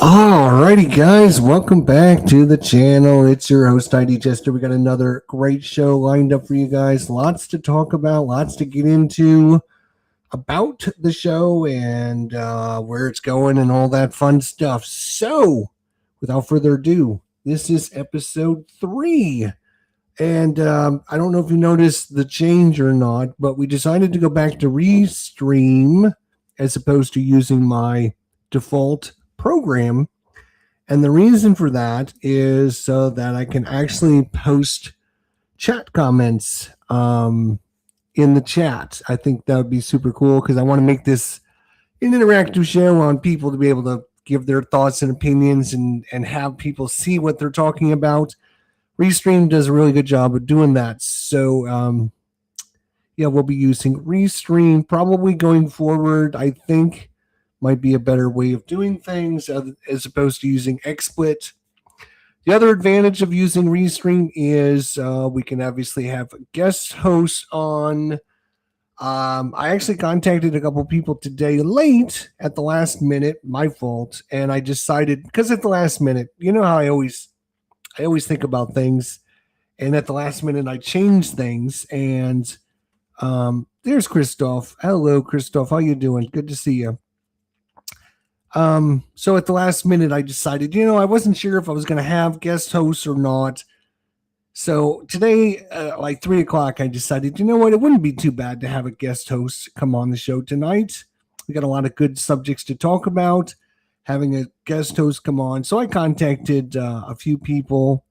Alrighty, guys, welcome back to the channel. It's your host, ID Jester. We got another great show lined up for you guys. Lots to talk about, lots to get into about the show and where it's going and all that fun stuff. So, without further ado, this is episode 3. And I don't know if you noticed the change or not, but we decided to go back to Restream as opposed to using my default program. And the reason for that is so that I can actually post chat comments in the chat. I think that would be super cool because I want to make this an interactive show on people to be able to give their thoughts and opinions and have people see what they're talking about. Restream does a really good job of doing that. So, yeah, we'll be using Restream probably going forward. I think might be a better way of doing things as opposed to using XSplit. The other advantage of using Restream is we can obviously have guest hosts on. I actually contacted a couple people today late at the last minute, my fault, and I decided because at the last minute, you know how I always think about things, and at the last minute I change things. And there's Christoph. Hello, Christoph. How you doing? Good to see you. So at the last minute, I decided, I wasn't sure if I was going to have guest hosts or not. So today, like 3:00, I decided, you know what, it wouldn't be too bad to have a guest host come on the show tonight. We got a lot of good subjects to talk about, having a guest host come on. So I contacted a few people.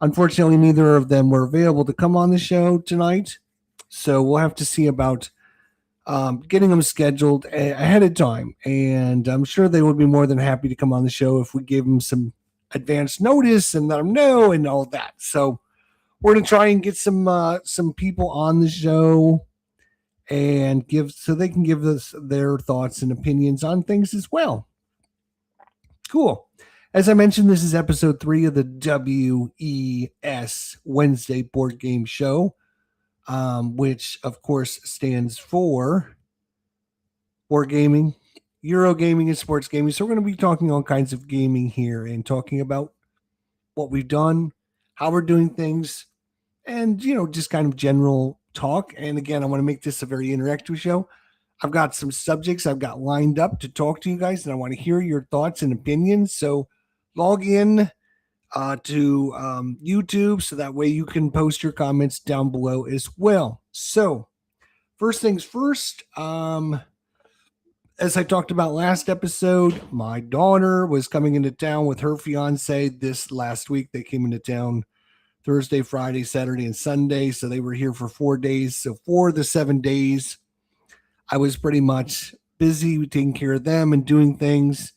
Unfortunately, neither of them were available to come on the show tonight. So we'll have to see about getting them scheduled ahead of time. And I'm sure they would be more than happy to come on the show if we gave them some advance notice and let them know and all that. So we're going to try and get some people on the show and so they can give us their thoughts and opinions on things as well. Cool. As I mentioned, this is episode 3 of the WES Wednesday board game show. Which of course stands for board gaming, Euro gaming, and sports gaming. So we're going to be talking all kinds of gaming here and talking about what we've done, how we're doing things, and just kind of general talk. And again, I want to make this a very interactive show. I've got some subjects I've got lined up to talk to you guys, and I want to hear your thoughts and opinions. So log in to YouTube, so that way you can post your comments down below as well. So first things first, as I talked about last episode, my daughter was coming into town with her fiance this last week. They came into town Thursday, Friday, Saturday, and Sunday. So they were here for 4 days. So for the 7 days, I was pretty much busy taking care of them and doing things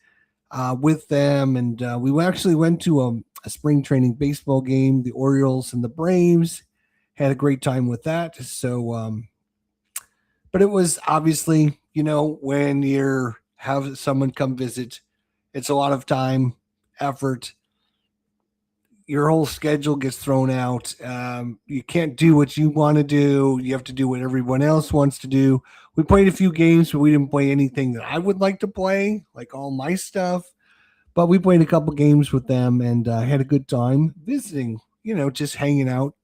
with them. And we actually went to a spring training baseball game, the Orioles and the Braves. Had a great time with that. So, but it was obviously, when you have someone come visit, it's a lot of time, effort. Your whole schedule gets thrown out. You can't do what you want to do. You have to do what everyone else wants to do. We played a few games, but we didn't play anything that I would like to play, like all my stuff. But we played a couple games with them and had a good time visiting, just hanging out,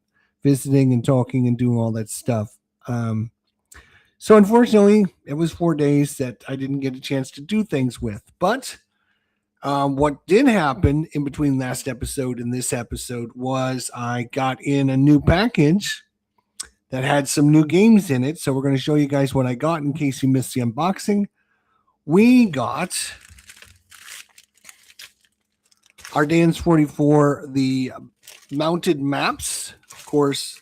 visiting and talking and doing all that stuff. So unfortunately, it was 4 days that I didn't get a chance to do things with. But what did happen in between last episode and this episode was I got in a new package that had some new games in it. So we're going to show you guys what I got in case you missed the unboxing. We got our Dance 44, the mounted maps, of course,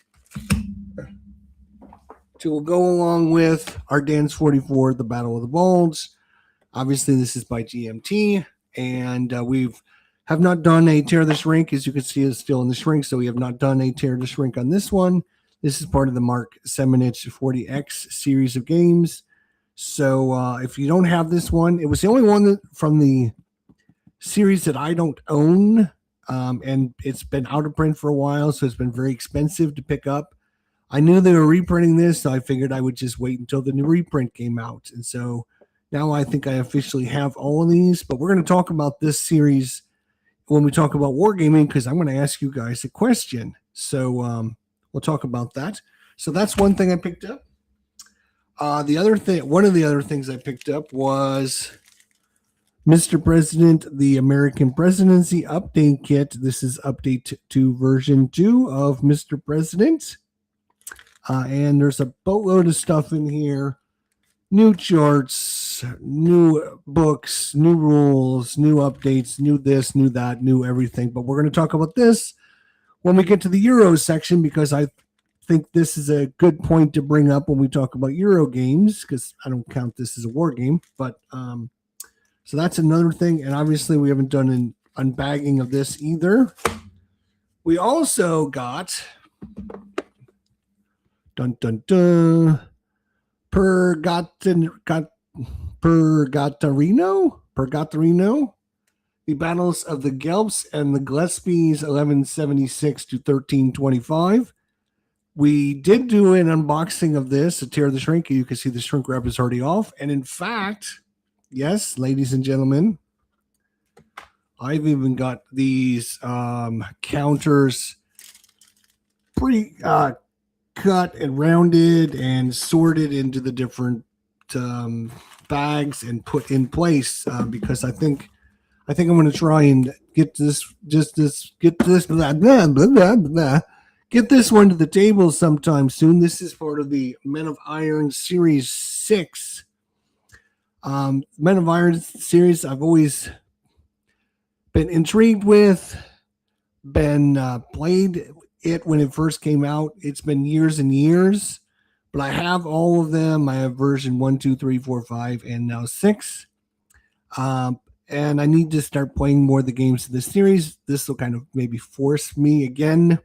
to go along with our Dance 44, the Battle of the Bulge. Obviously, this is by GMT, and have not done a Tear the Shrink. As you can see, it's still in the shrink, so we have not done a Tear the Shrink on this one. This is part of the Mark Seminich 40X series of games. So if you don't have this one, it was the only one from the series that I don't own, and it's been out of print for a while, so it's been very expensive to pick up. I knew they were reprinting this, so I figured I would just wait until the new reprint came out. And so Now I think I officially have all of these, but we're going to talk about this series when we talk about wargaming because I'm going to ask you guys a question. So we'll talk about that. So that's one thing I picked up. The other thing, one of the other things I picked up was Mr. President, the American Presidency Update Kit. This is update to version 2 of Mr. President. And there's a boatload of stuff in here. New charts, new books, new rules, new updates, new this, new that, new everything. But we're going to talk about this when we get to the Euro section because I think this is a good point to bring up when we talk about Euro games because I don't count this as a war game. But so that's another thing. And obviously we haven't done an unbagging of this either. We also got dun dun dun Purgatorino, the battles of the Guelphs and the Gillespies, 1176 to 1325. We did do an unboxing of this, a Tear the Shrink. You can see the shrink wrap is already off. And in fact, yes, ladies and gentlemen, I've even got these counters cut and rounded and sorted into the different bags and put in place because I think I'm going to try and get this one to the table sometime soon. This is part of the Men of Iron Series 6. Men of Iron series I've always been intrigued with, been played it when it first came out. It's been years and years, but I have all of them. I have version 1, 2, 3, 4, 5, and now 6. And I need to start playing more of the games of the series. This will kind of maybe force me again.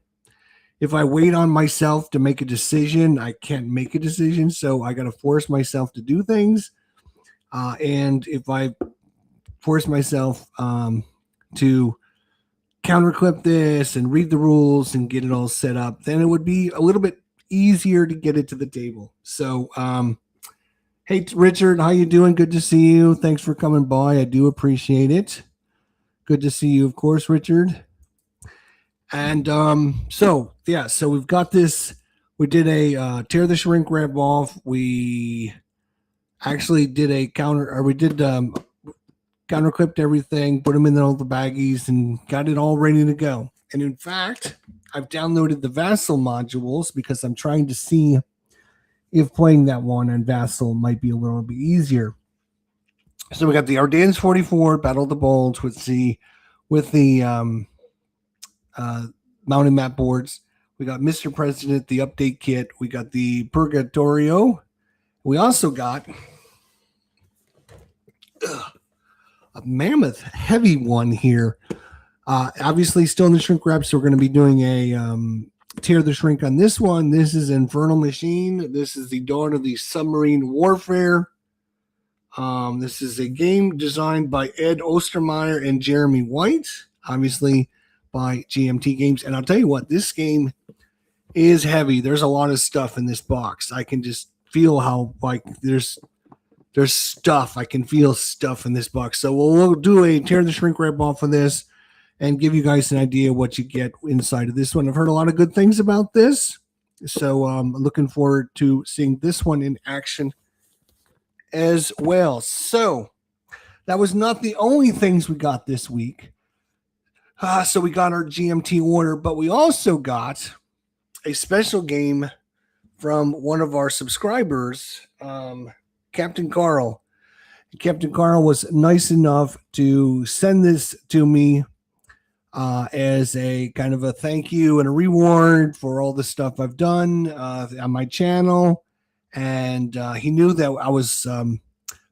If I wait on myself to make a decision, I can't make a decision. So I got to force myself to do things. And if I force myself to counterclip this and read the rules and get it all set up, then it would be a little bit easier to get it to the table. So, hey, Richard, how you doing? Good to see you. Thanks for coming by. I do appreciate it. Good to see you, of course, Richard. And so we've got this. We did a tear the shrink wrap off. We actually did a counterclipped everything, put them in all the baggies, and got it all ready to go. And in fact, I've downloaded the Vassal modules because I'm trying to see if playing that one on Vassal might be a little bit easier. So we got the Ardennes 44 Battle of the Bulge with the mounted map boards. We got Mr. President, the update kit. We got the Purgatorio. We also got a mammoth heavy one here. Obviously still in the shrink wrap, so we're going to be doing a tear the shrink on this one. This is Infernal Machine. This is the Dawn of the Submarine Warfare. This is a game designed by Ed Ostermeyer and Jeremy White, obviously by GMT Games. And I'll tell you what, this game is heavy. There's a lot of stuff in this box. I can just feel how there's stuff. I can feel stuff in this box. So we'll do a tear the shrink wrap off of this and give you guys an idea what you get inside of this one. I've heard a lot of good things about this. So I'm looking forward to seeing this one in action as well. So that was not the only things we got this week. So we got our GMT order, but we also got a special game from one of our subscribers, Captain Carl. Captain Carl was nice enough to send this to me as a kind of a thank you and a reward for all the stuff I've done on my channel. And he knew that I was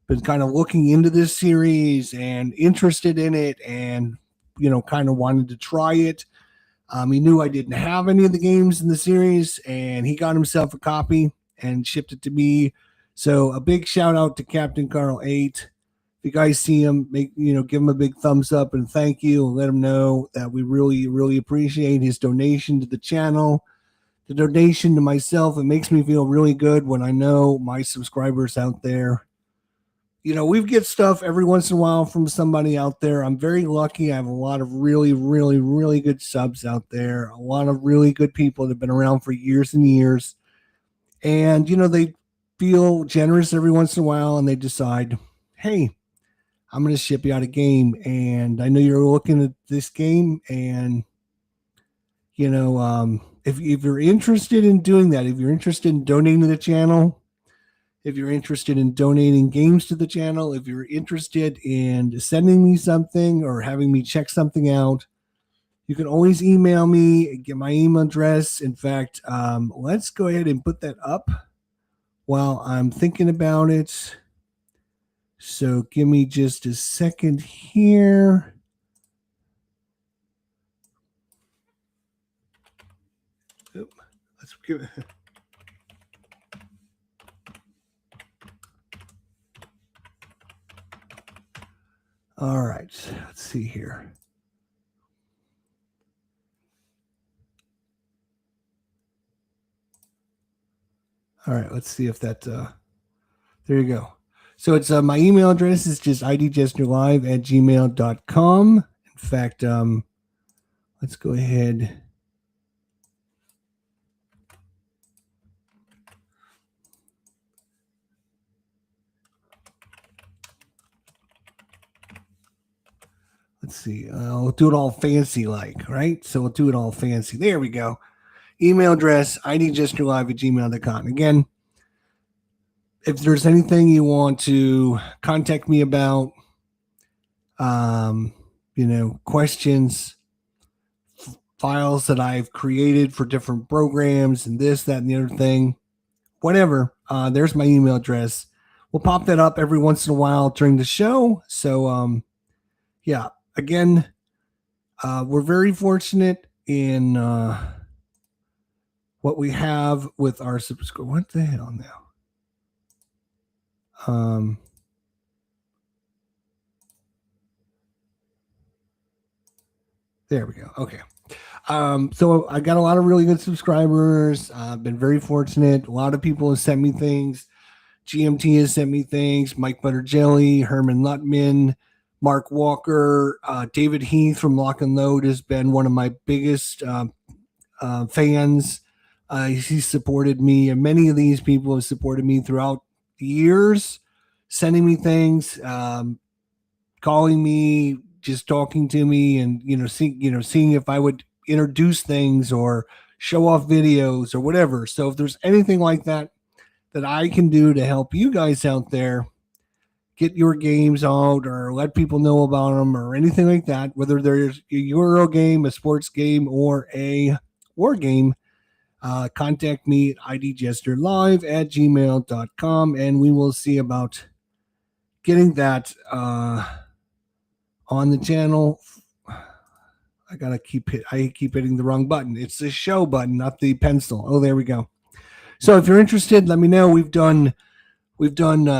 been kind of looking into this series and interested in it and, kind of wanted to try it. He knew I didn't have any of the games in the series, and he got himself a copy and shipped it to me. So a big shout out to Captain Carl 8. If you guys see him, give him a big thumbs up and thank you, and let him know that we really, really appreciate his donation to the channel, the donation to myself. It makes me feel really good when I know my subscribers out there, we get stuff every once in a while from somebody out there. I'm very lucky. I have a lot of really, really, really good subs out there. A lot of really good people that have been around for years and years. And, they feel generous every once in a while and they decide, hey, I'm going to ship you out a game. And I know you're looking at this game. And, if you're interested in doing that, if you're interested in donating to the channel, if you're interested in donating games to the channel, if you're interested in sending me something or having me check something out, you can always email me, get my email address. In fact, let's go ahead and put that up while I'm thinking about it. So give me just a second here. Let's give it. All right, let's see here. All right, let's see if that, there you go. So it's my email address is just idjesterlive@gmail.com. In fact, let's go ahead. Let's see. We'll do it all fancy like, right? So we'll do it all fancy. There we go. Email address, idjesterlive@gmail.com. Again, if there's anything you want to contact me about, questions, files that I've created for different programs and this, that, and the other thing, whatever, there's my email address. We'll pop that up every once in a while during the show. So, yeah, again, we're very fortunate in what we have with our subscriber. What the hell now? There we go. Okay. So I got a lot of really good subscribers. I've been very fortunate. A lot of people have sent me things. GMT has sent me things. Mike Butterjelly, Herman Lutman, Mark Walker, David Heath from Lock and Load has been one of my biggest fans. He supported me, and many of these people have supported me throughout the years, sending me things, calling me, just talking to me, and seeing if I would introduce things or show off videos or whatever. So if there's anything like that I can do to help you guys out there get your games out or let people know about them or anything like that, whether there's a Euro game, a sports game, or a war game, contact me at idjesterlive@gmail.com and we will see about getting that on the channel. I keep hitting the wrong button. It's the show button, not the pencil. Oh, there we go. So if you're interested, let me know. We've done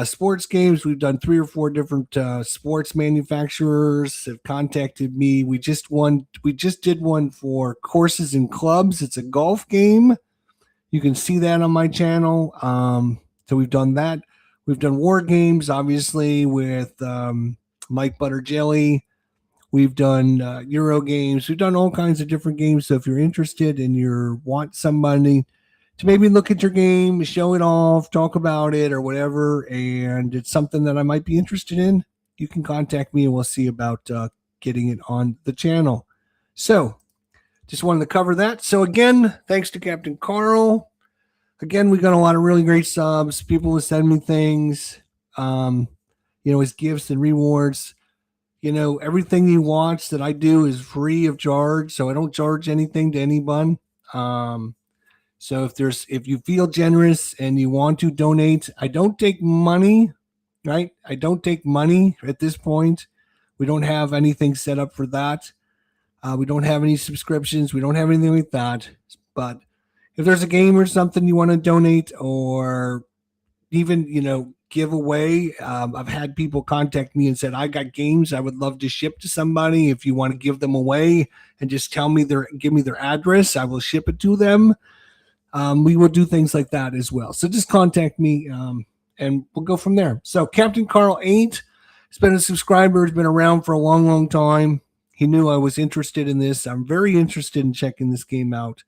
sports games. We've done 3 or 4 different sports manufacturers have contacted me. We just did one for Courses and Clubs. It's a golf game. You can see that on my channel. So we've done that. We've done war games, obviously, with Mike Butterjelly. We've done Euro games. We've done all kinds of different games. So if you're interested and you want somebody to maybe look at your game, show it off, talk about it or whatever, and it's something that I might be interested in, you can contact me and we'll see about getting it on the channel. So just wanted to cover that. So again, thanks to Captain Carl. Again, we got a lot of really great subs. People will send me things, as gifts and rewards. Everything you watch that I do is free of charge, so I don't charge anything to anyone. So if you feel generous and you want to donate, I don't take money, right? I don't take money at this point. We don't have anything set up for that. We don't have any subscriptions. We don't have anything like that. But if there's a game or something you want to donate or even, give away, I've had people contact me and said, I got games I would love to ship to somebody. If you want to give them away and just give me their address, I will ship it to them. We will do things like that as well. So just contact me and we'll go from there. So Captain Carl 8 has been a subscriber, has been around for a long, long time. He knew I was interested in this. I'm very interested in checking this game out.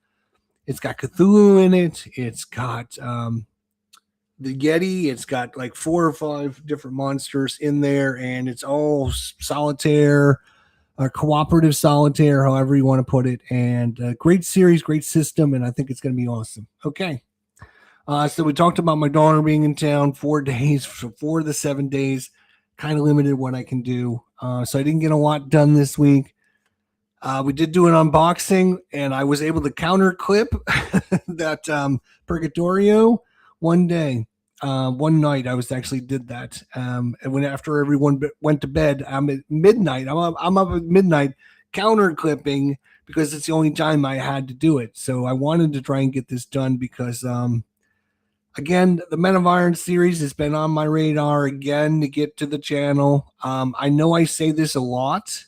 It's got Cthulhu in it. It's got the Yeti. It's got like 4 or 5 different monsters in there, and it's all solitaire or cooperative solitaire, however you want to put it. And great series, great system, and I think it's going to be awesome. Okay. So we talked about my daughter being in town 4 days, so 4 of the 7 days, kind of limited what I can do. So I didn't get a lot done this week. We did do an unboxing, and I was able to counter clip that Purgatorio one day. One night I was actually did that. And when after everyone went to bed, I'm at midnight. I'm up at midnight counter clipping because it's the only time I had to do it. So I wanted to try and get this done because again, the Men of Iron series has been on my radar again to get to the channel. I know I say this a lot,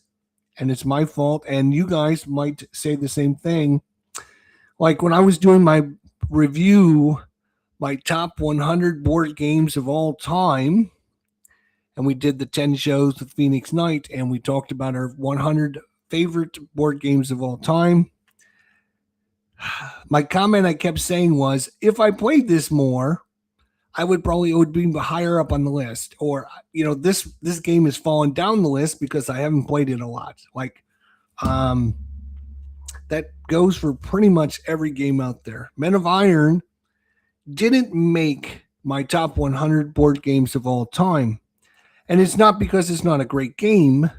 and it's my fault, and you guys might say the same thing. Like when I was doing my review, my top 100 board games of all time, and we did the 10 shows with Phoenix Knight, and we talked about our 100 favorite board games of all time. My comment I kept saying was, if I played this more, it would be higher up on the list. Or, this game has fallen down the list because I haven't played it a lot. Like, that goes for pretty much every game out there. Men of Iron didn't make my top 100 board games of all time. And it's not because it's not a great game.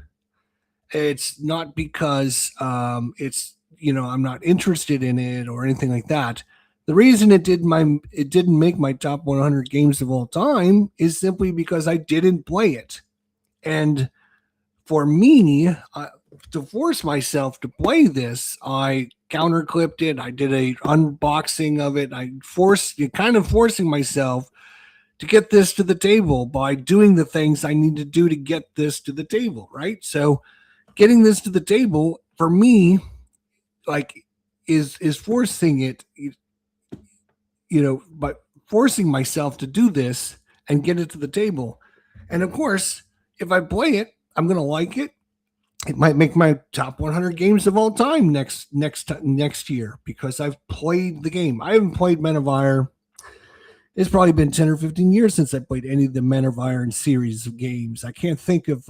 It's not because it's, I'm not interested in it or anything like that. The reason it didn't make my top 100 games of all time is simply because I didn't play it. And for me, to force myself to play this, I counter clipped it. I did a unboxing of it. Kind of forcing myself to get this to the table by doing the things I need to do to get this to the table, right? So getting this to the table for me, like, is forcing it, but forcing myself to do this and get it to the table. And of course, if I play it, I'm going to like it. It might make my top 100 games of all time next year because I've played the game. I haven't played Men of Iron. It's probably been 10 or 15 years since I played any of the Men of Iron series of games. I can't think of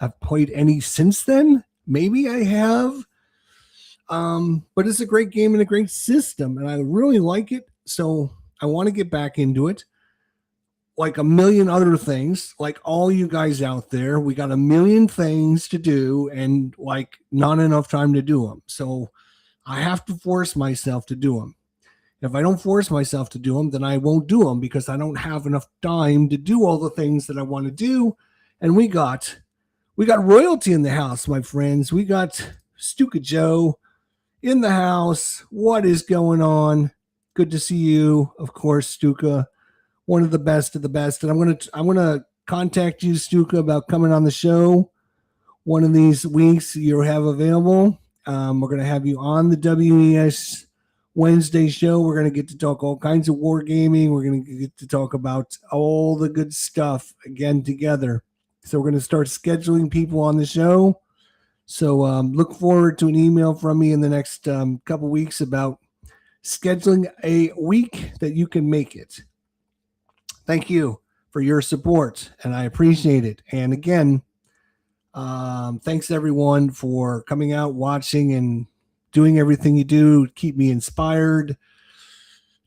I've played any since then. Maybe I have. But it's a great game and a great system, and I really like it. So I want to get back into it. Like a million other things, like all you guys out there, we got a million things to do and like not enough time to do them. So I have to force myself to do them. If I don't force myself to do them, then I won't do them because I don't have enough time to do all the things that I want to do. And we got royalty in the house, my friends. We got Stuka Joe in the house. What is going on? Good to see you, of course, Stuka. One of the best of the best. And I'm gonna contact you, Stuka, about coming on the show one of these weeks you have available. We're gonna have you on the WES Wednesday show. We're gonna get to talk all kinds of wargaming. We're gonna get to talk about all the good stuff again together. So we're gonna start scheduling people on the show. So look forward to an email from me in the next couple weeks about scheduling a week that you can make it. Thank you for your support, and I appreciate it. And again, thanks everyone for coming out, watching, and doing everything you do. Keep me inspired,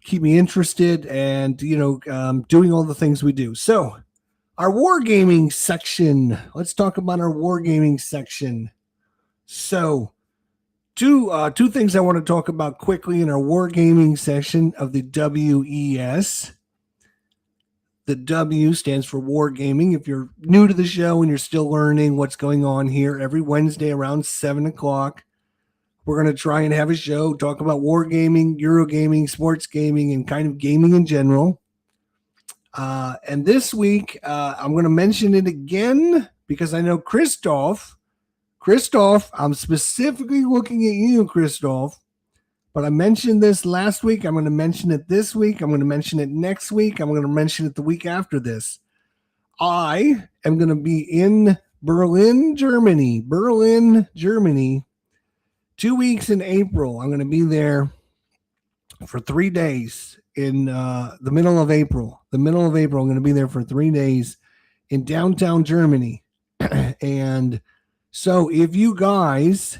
keep me interested, and doing all the things we do. So, our wargaming section. Let's talk about our wargaming section. So, two things I want to talk about quickly in our wargaming section of the WES. The W stands for wargaming. If you're new to the show and you're still learning what's going on here, every Wednesday around 7 o'clock, we're going to try and have a show, talk about wargaming, Eurogaming, sports gaming, and kind of gaming in general. And this week, I'm going to mention it again because I know Christoph, I'm specifically looking at you, Christoph. But I mentioned this last week. I'm going to mention it this week. I'm going to mention it next week. I'm going to mention it the week after this. I am going to be in Berlin, Germany. Berlin, Germany. 2 weeks in April. I'm going to be there for 3 days in the middle of April. The middle of April, I'm going to be there for 3 days in downtown Germany. And so if you guys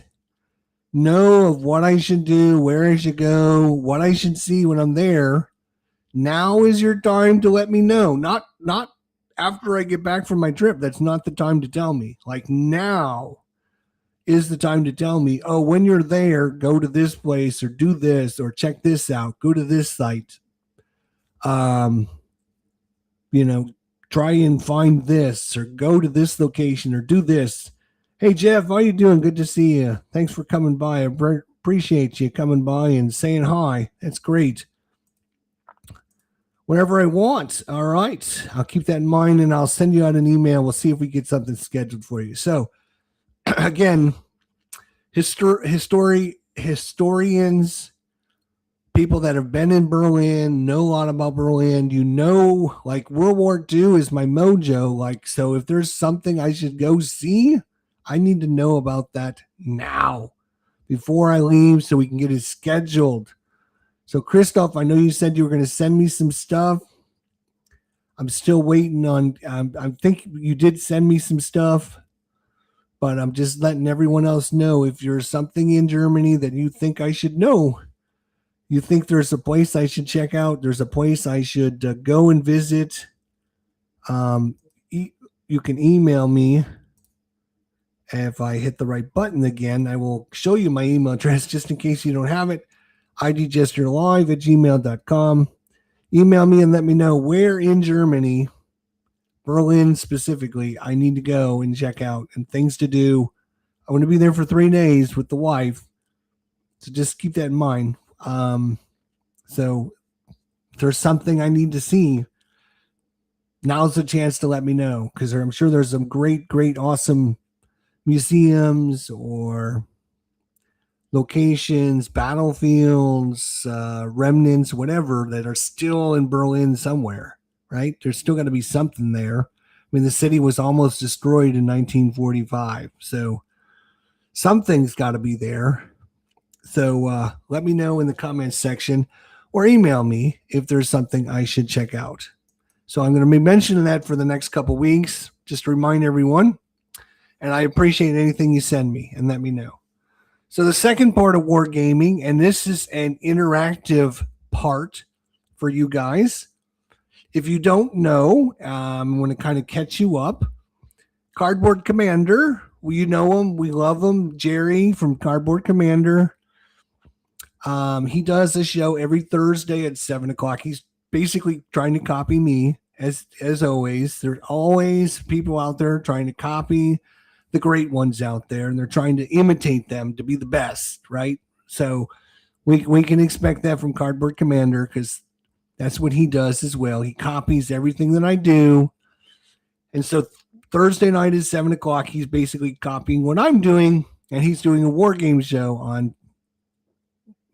know of what I should do, where I should go, what I should see when I'm there, now is your time to let me know. Not after I get back from my trip. That's not the time to tell me. Like, now is the time to tell me, oh, when you're there, go to this place or do this or check this out, go to this site. You know, try and find this or go to this location or do this. Hey, Jeff, how you doing? Good to see you. Thanks for coming by. I appreciate you coming by and saying hi. That's great. Whenever I want. All right. I'll keep that in mind and I'll send you out an email. We'll see if we get something scheduled for you. So, again, historians, people that have been in Berlin, know a lot about Berlin. You know, like World War II is my mojo. Like, so if there's something I should go see, I need to know about that now before I leave so we can get it scheduled. So, Christoph, I know you said you were going to send me some stuff. I'm still waiting on, I think you did send me some stuff, but I'm just letting everyone else know if there's something in Germany that you think I should know. You think there's a place I should check out, there's a place I should go and visit, you can email me. If I hit the right button again, I will show you my email address just in case you don't have it. idjesterlive@gmail.com. Email me and let me know where in Germany, Berlin specifically, I need to go and check out and things to do. I want to be there for 3 days with the wife. So just keep that in mind. So if there's something I need to see, now's the chance to let me know, because I'm sure there's some great, awesome museums or locations, battlefields, remnants, whatever, that are still in Berlin somewhere, right? There's still got to be something there. I mean, the city was almost destroyed in 1945. So something's got to be there. So let me know in the comments section or email me if there's something I should check out. So I'm going to be mentioning that for the next couple weeks, just to remind everyone. And I appreciate anything you send me and let me know. So the second part of Wargaming, and this is an interactive part for you guys. If you don't know, I'm going to kind of catch you up. Cardboard Commander, you know him, we love him. Jerry from Cardboard Commander. He does a show every Thursday at 7 o'clock. He's basically trying to copy me, as always. There's always people out there trying to copy the great ones out there, and they're trying to imitate them to be the best, right? So we can expect that from Cardboard Commander, because that's what he does as well. He copies everything that I do. And so Thursday night is 7 o'clock. He's basically copying what I'm doing, and he's doing a war game show on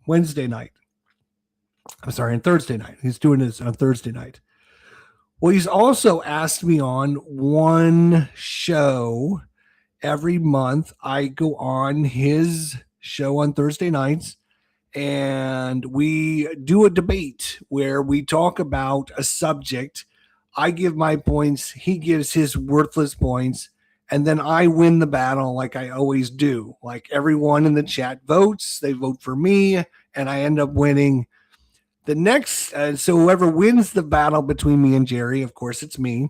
Wednesday night. I'm sorry, on Thursday night. He's doing this on Thursday night. Well, he's also asked me on one show every month. I go on his show on Thursday nights, and we do a debate where we talk about a subject. I give my points, he gives his worthless points, and then I win the battle like I always do. Like, everyone in the chat votes, they vote for me, and I end up winning. The next, so whoever wins the battle between me and Jerry, of course it's me,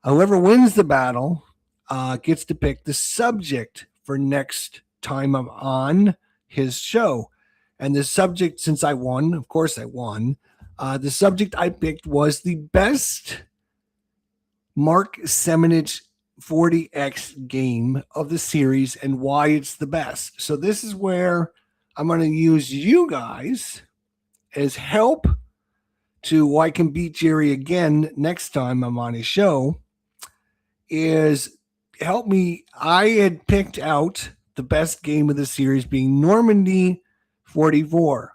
whoever wins the battle gets to pick the subject for next time I'm on his show. And the subject, since I won, of course I won, the subject I picked was the best Mark Semenich 40X game of the series and why it's the best. So this is where I'm going to use you guys as help to I can beat Jerry again next time I'm on his show. Is help me. I had picked out the best game of the series being Normandy 44.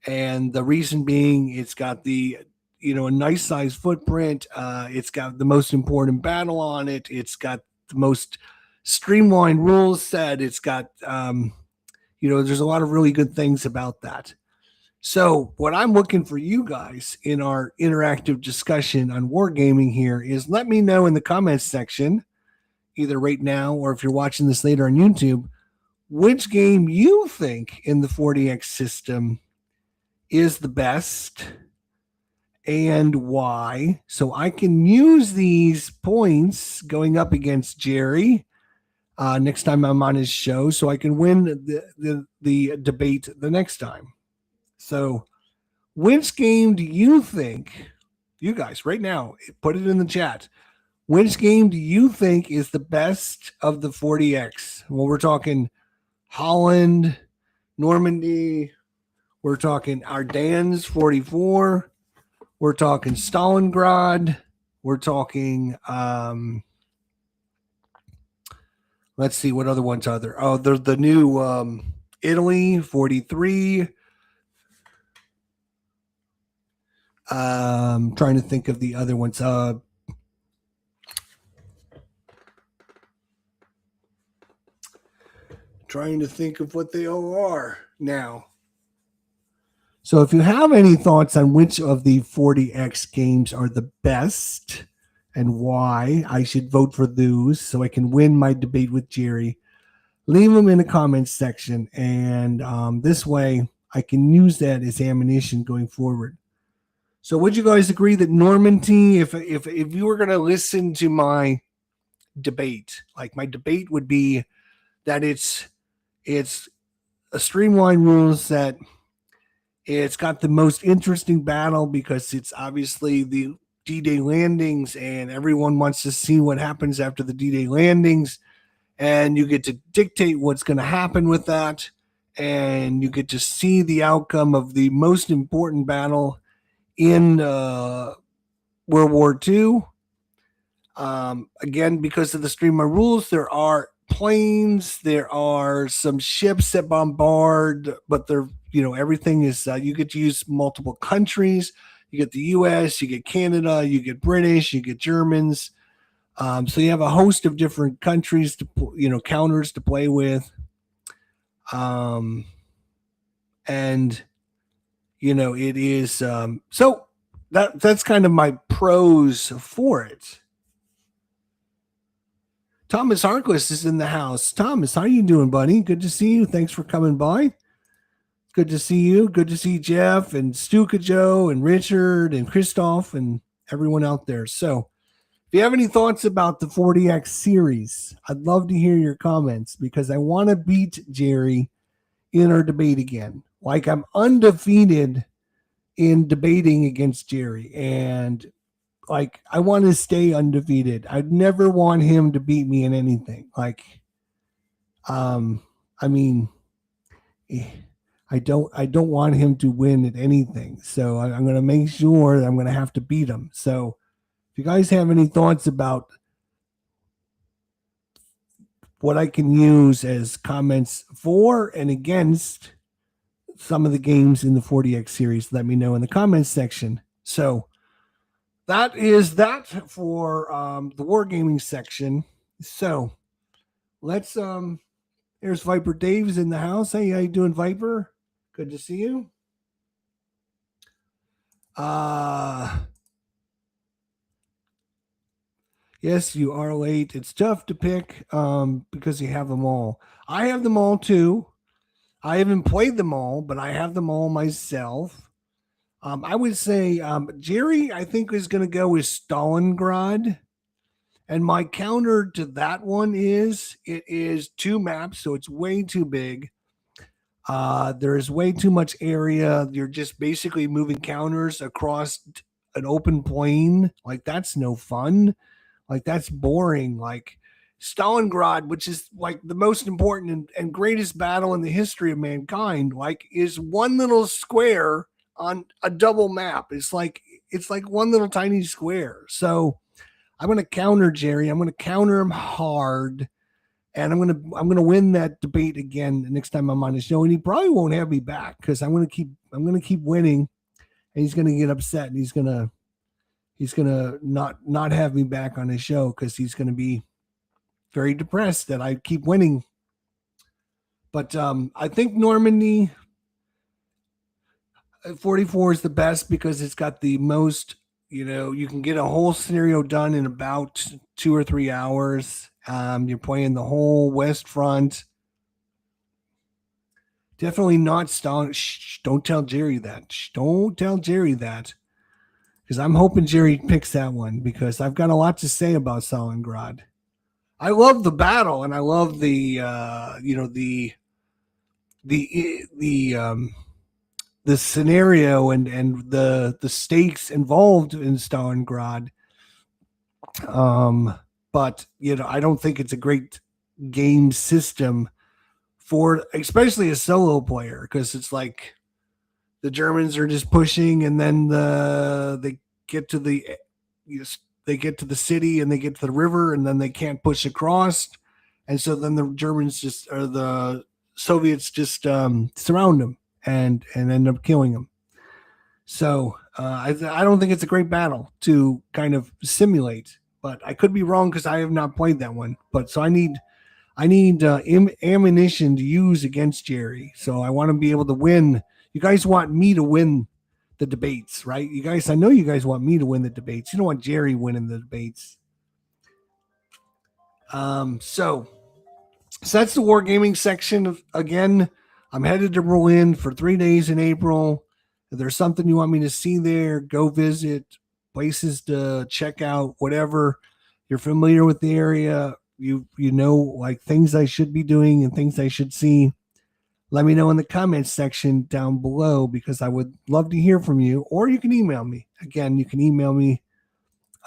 And the reason being, it's got a nice size footprint. It's got the most important battle on it. It's got the most streamlined rules set. It's got, there's a lot of really good things about that. So, what I'm looking for you guys in our interactive discussion on wargaming here is let me know in the comments section, either right now or if you're watching this later on YouTube, which game you think in the 40X system is the best and why. So I can use these points going up against Jerry next time I'm on his show so I can win the debate the next time. So, which game do you think, you guys, right now, put it in the chat. Which game do you think is the best of the 40X? Well, we're talking Holland, Normandy, we're talking Ardennes 44, we're talking Stalingrad, we're talking, let's see, what other ones are there? Oh, there's the new Italy 43. Trying to think of the other ones. Trying to think of what they all are now. So if you have any thoughts on which of the 40X games are the best and why I should vote for those so I can win my debate with Jerry, leave them in the comments section. And this way I can use that as ammunition going forward. So would you guys agree that Normandy, if you were going to listen to my debate, like my debate would be that it's a streamlined rule set. It's got the most interesting battle because it's obviously the D-Day landings and everyone wants to see what happens after the D-Day landings. And you get to dictate what's going to happen with that. And you get to see the outcome of the most important battle in World War II. Again, because of the streamlined rules, there are planes, there are some ships that bombard, but they're, everything is, you get to use multiple countries. You get the US, you get Canada, you get British, you get Germans. So you have a host of different countries to, counters to play with. And, it is, so that's kind of my pros for it. Thomas Harkless is in the house. Thomas, how you doing, buddy? Good to see you. Thanks for coming by. Good to see you. Good to see Jeff and Stuka Joe and Richard and Christoph and everyone out there. So if you have any thoughts about the 40X series, I'd love to hear your comments because I want to beat Jerry in our debate again. Like I'm undefeated in debating against Jerry, and like I want to stay undefeated. I'd never want him to beat me in anything. Like, I mean, I don't want him to win at anything. So I'm going to make sure that I'm going to have to beat him. So if you guys have any thoughts about what I can use as comments for and against some of the games in the 40X series, let me know in the comments section. So that is that for the wargaming section. So let's there's Viper Dave's in the house. Hey, how you doing, Viper? Good to see you. Yes, you are late. It's tough to pick because you have them all. I have them all too. I haven't played them all, but I have them all myself. I would say Jerry, I think, is going to go with Stalingrad. And my counter to that one is it is 2 maps, so it's way too big. There is way too much area. You're just basically moving counters across an open plain. Like, that's no fun. Like, that's boring. Like, Stalingrad, which is like the most important and greatest battle in the history of mankind, like, is one little square on a double map. It's like one little tiny square. So I'm going to counter Jerry. I'm going to counter him hard and I'm gonna win that debate again the next time I'm on the show. And he probably won't have me back because I'm gonna keep winning, and he's gonna get upset, and he's gonna not have me back on his show because he's gonna be very depressed that I keep winning. But I think Normandy 44 is the best because it's got the most. You can get a whole scenario done in about 2 or 3 hours. You're playing the whole West Front. Definitely not Stalin. Shh, don't tell Jerry that. Shh, don't tell Jerry that. Because I'm hoping Jerry picks that one because I've got a lot to say about Stalingrad. I love the battle and I love the the scenario and the stakes involved in Stalingrad. But I don't think it's a great game system for especially a solo player because it's like the Germans are just pushing and then they get to the they get to the city and they get to the river and then they can't push across, and so then the Germans just or the Soviets just surround them and end up killing them. So I don't think it's a great battle to kind of simulate, but I could be wrong because I have not played that one. But so I need ammunition to use against Jerry. So I want to be able to win. You guys want me to win the debates, right? You guys, I know you guys want me to win the debates. You don't want Jerry winning the debates. So that's the wargaming section. Again, I'm headed to Berlin for 3 days in April. If there's something you want me to see there, go visit, places to check out, whatever. You're familiar with the area. You know like things I should be doing and things I should see. Let me know in the comments section down below because I would love to hear from you. Or you can email me. Again, you can email me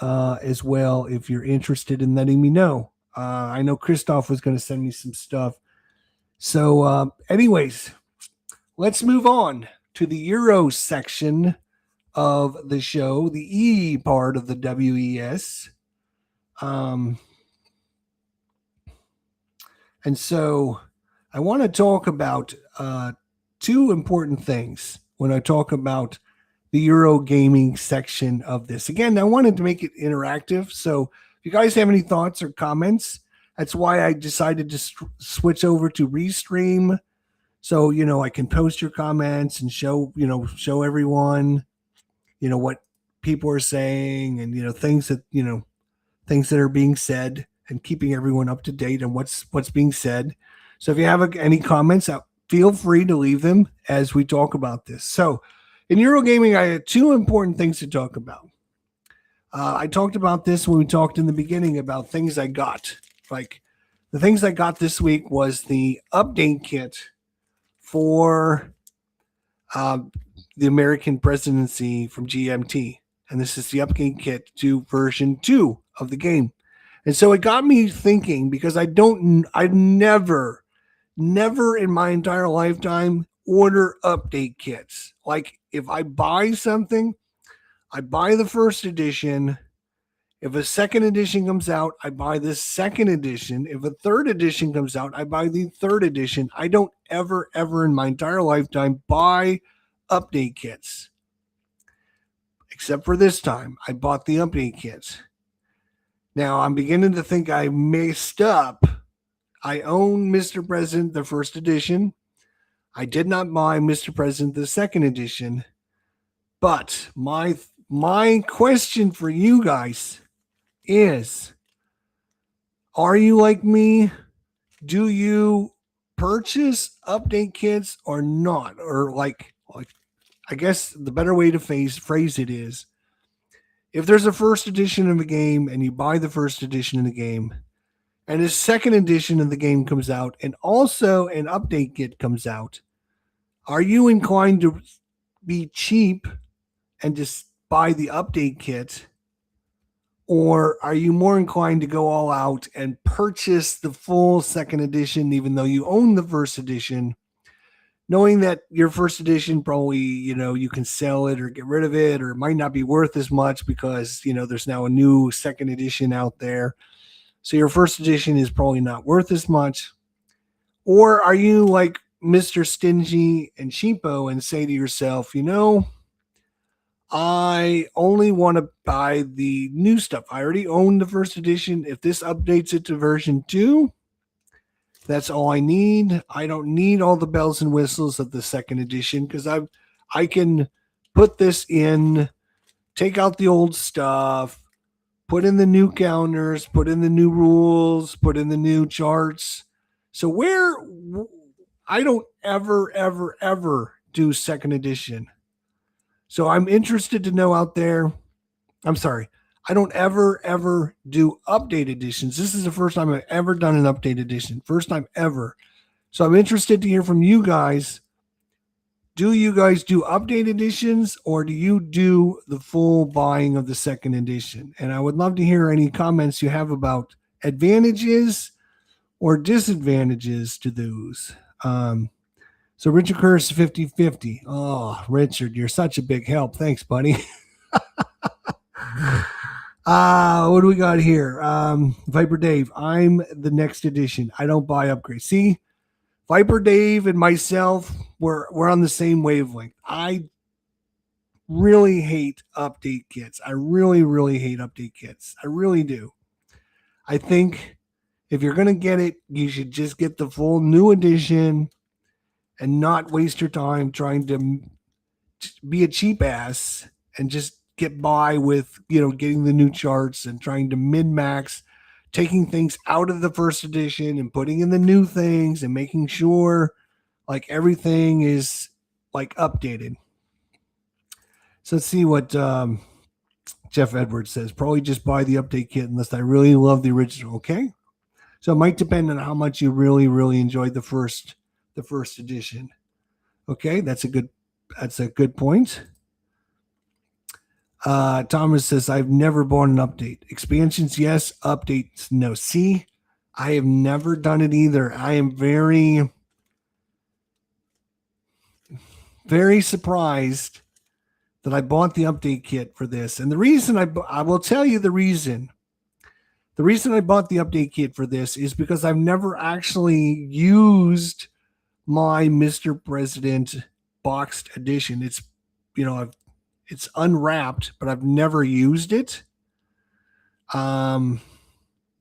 as well if you're interested in letting me know. I know Christoph was going to send me some stuff. So, anyways, let's move on to the Euro section of the show, the E part of the WES. And so I want to talk about two important things when I talk about the Euro gaming section of this. Again, I wanted to make it interactive. So if you guys have any thoughts or comments, that's why I decided to switch over to Restream. So, I can post your comments and show everyone, what people are saying and, things that are being said and keeping everyone up to date on what's being said. So if you have any comments, feel free to leave them as we talk about this. So in Eurogaming, I had two important things to talk about. I talked about this when we talked in the beginning about things I got. Like the things I got this week was the update kit for the American presidency from GMT. And this is the update kit to version 2 of the game. And so it got me thinking because I never in my entire lifetime order update kits. Like if I buy something, I buy the first edition. If a second edition comes out, I buy the second edition. If a third edition comes out, I buy the third edition. I don't ever in my entire lifetime buy update kits. Except for this time, I bought the update kits. Now, I'm beginning to think I messed up. I own Mr. President, the first edition. I did not buy Mr. President, the second edition. But my question for you guys is, are you like me? Do you purchase update kits or not? Or like I guess the better way to phrase it is, if there's a first edition of a game and you buy the first edition of the game and a second edition of the game comes out and also an update kit comes out, are you inclined to be cheap and just buy the update kit? Or are you more inclined to go all out and purchase the full second edition, even though you own the first edition, knowing that your first edition probably, you can sell it or get rid of it, or it might not be worth as much because, there's now a new second edition out there. So your first edition is probably not worth as much. Or are you like Mr. Stingy and Cheapo and say to yourself, I only want to buy the new stuff. I already own the first edition. If this updates it to version 2, that's all I need. I don't need all the bells and whistles of the second edition because I can put this in, take out the old stuff, put in the new counters, put in the new rules, put in the new charts. So I don't ever do second edition. So I'm interested to know out there. I'm sorry. I don't ever do update editions. This is the first time I've ever done an update edition. First time ever. So I'm interested to hear from you guys. Do you guys do update editions or do you do the full buying of the second edition? And I would love to hear any comments you have about advantages or disadvantages to those. So Richard Curse 50-50. Oh, Richard, you're such a big help. Thanks, buddy. What do we got here? Viper Dave, I'm the next edition. I don't buy upgrades. See, Viper Dave and myself, we're on the same wavelength. I really hate update kits. I really hate update kits. I really do. I think if you're going to get it, you should just get the full new edition and not waste your time trying to be a cheap ass and just get by with, getting the new charts and trying to min-max, taking things out of the first edition and putting in the new things and making sure like everything is like updated. So let's see what Jeff Edwards says. Probably just buy the update kit unless I really love the original. Okay. So it might depend on how much you really enjoyed the first edition. Okay. That's a good point. Thomas says, I've never bought an update. Expansions, yes. Updates, no. See, I have never done it either. I am very, very surprised that I bought the update kit for this. And the reason I will tell you the reason. The reason I bought the update kit for this is because I've never actually used my Mr. President boxed edition. It's, it's unwrapped, but I've never used it. And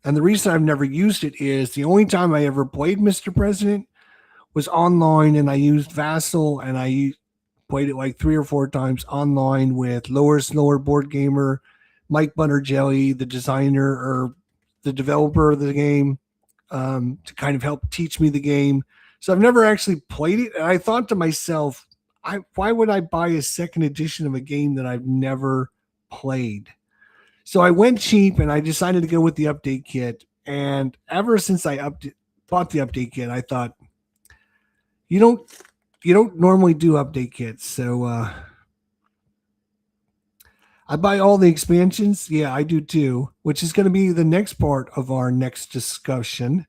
the reason I've never used it is the only time I ever played Mr. President was online, and I used Vassal, and I played it like 3 or 4 times online with Lower Slower Board Gamer, Mike Butterjelly, the designer or the developer of the game, to kind of help teach me the game. So I've never actually played it. And I thought to myself, why would I buy a second edition of a game that I've never played? So I went cheap and I decided to go with the update kit. And ever since I bought the update kit, I thought, you don't normally do update kits. So I buy all the expansions. Yeah, I do too, which is going to be the next part of our next discussion.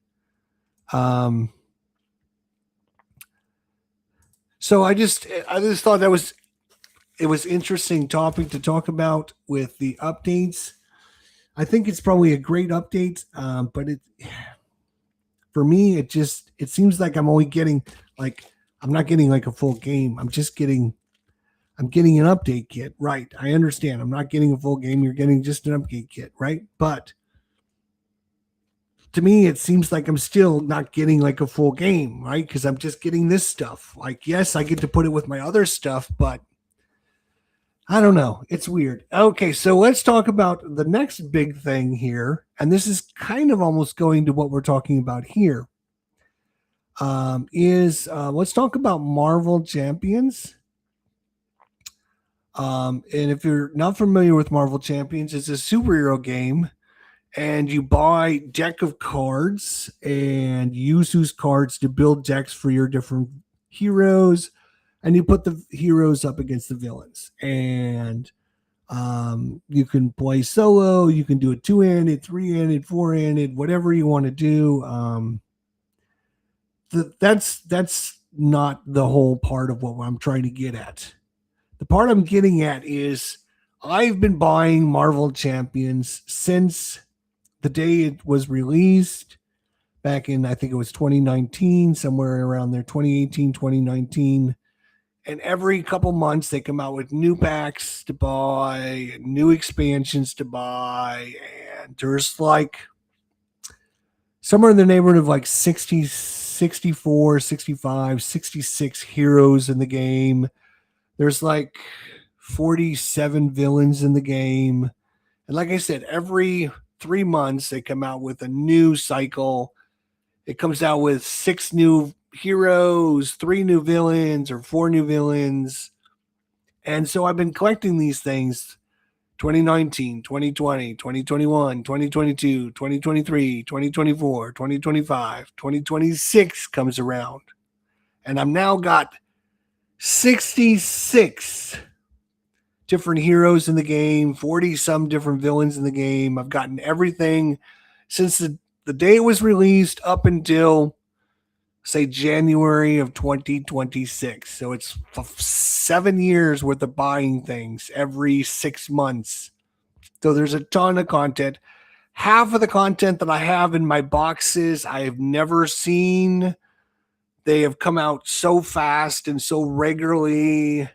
So I just thought it was interesting topic to talk about with the updates. I think it's probably a great update, but for me, it seems like I'm only getting I'm not getting like a full game. I'm getting an update kit. Right. I understand. I'm not getting a full game. You're getting just an update kit. Right. But to me, it seems like I'm still not getting like a full game. Right. Because I'm just getting this stuff. Like, yes, I get to put it with my other stuff, but I don't know. It's weird. Okay. So let's talk about the next big thing here. And this is kind of almost going to what we're talking about here. Let's talk about Marvel Champions. And if you're not familiar with Marvel Champions, it's a superhero game, and you buy deck of cards and use those cards to build decks for your different heroes, and you put the heroes up against the villains. And you can play solo, you can do it 2-handed, 3-handed, 4-handed, whatever you want to do. That's not the whole part of what I'm trying to get at. The part I'm getting at is I've been buying Marvel Champions since the day it was released back in, I think it was 2019, somewhere around there, 2018, 2019. And every couple months they come out with new packs to buy, new expansions to buy. And there's like somewhere in the neighborhood of like 60, 64, 65, 66 heroes in the game. There's like 47 villains in the game. And like I said, every 3 months they come out with a new cycle. It comes out with 6 new heroes, 3 new villains, or 4 new villains. And so I've been collecting these things 2019, 2020, 2021, 2022, 2023, 2024, 2025, 2026 comes around. And I've now got 66 different heroes in the game, 40 some different villains in the game. I've gotten everything since the day it was released up until, say, January of 2026. So it's 7 years worth of buying things every 6 months. So there's a ton of content. Half of the content that I have in my boxes, I have never seen. They have come out so fast and so regularly.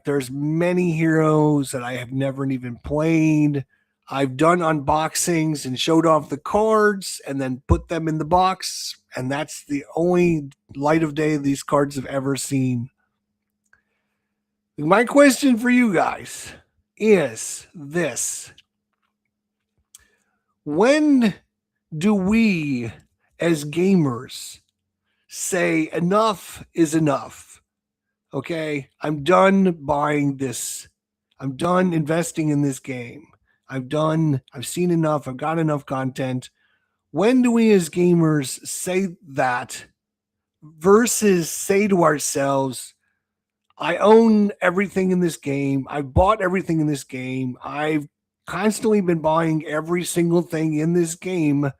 There's many heroes that I have never even played. I've done unboxings and showed off the cards and then put them in the box. And that's the only light of day these cards have ever seen. My question for you guys is this. When do we as gamers say enough is enough? Okay, I'm done buying this. I'm done investing in this game. I've seen enough. I've got enough content. When do we as gamers say that versus say to ourselves, I own everything in this game. I've bought everything in this game. I've constantly been buying every single thing in this game.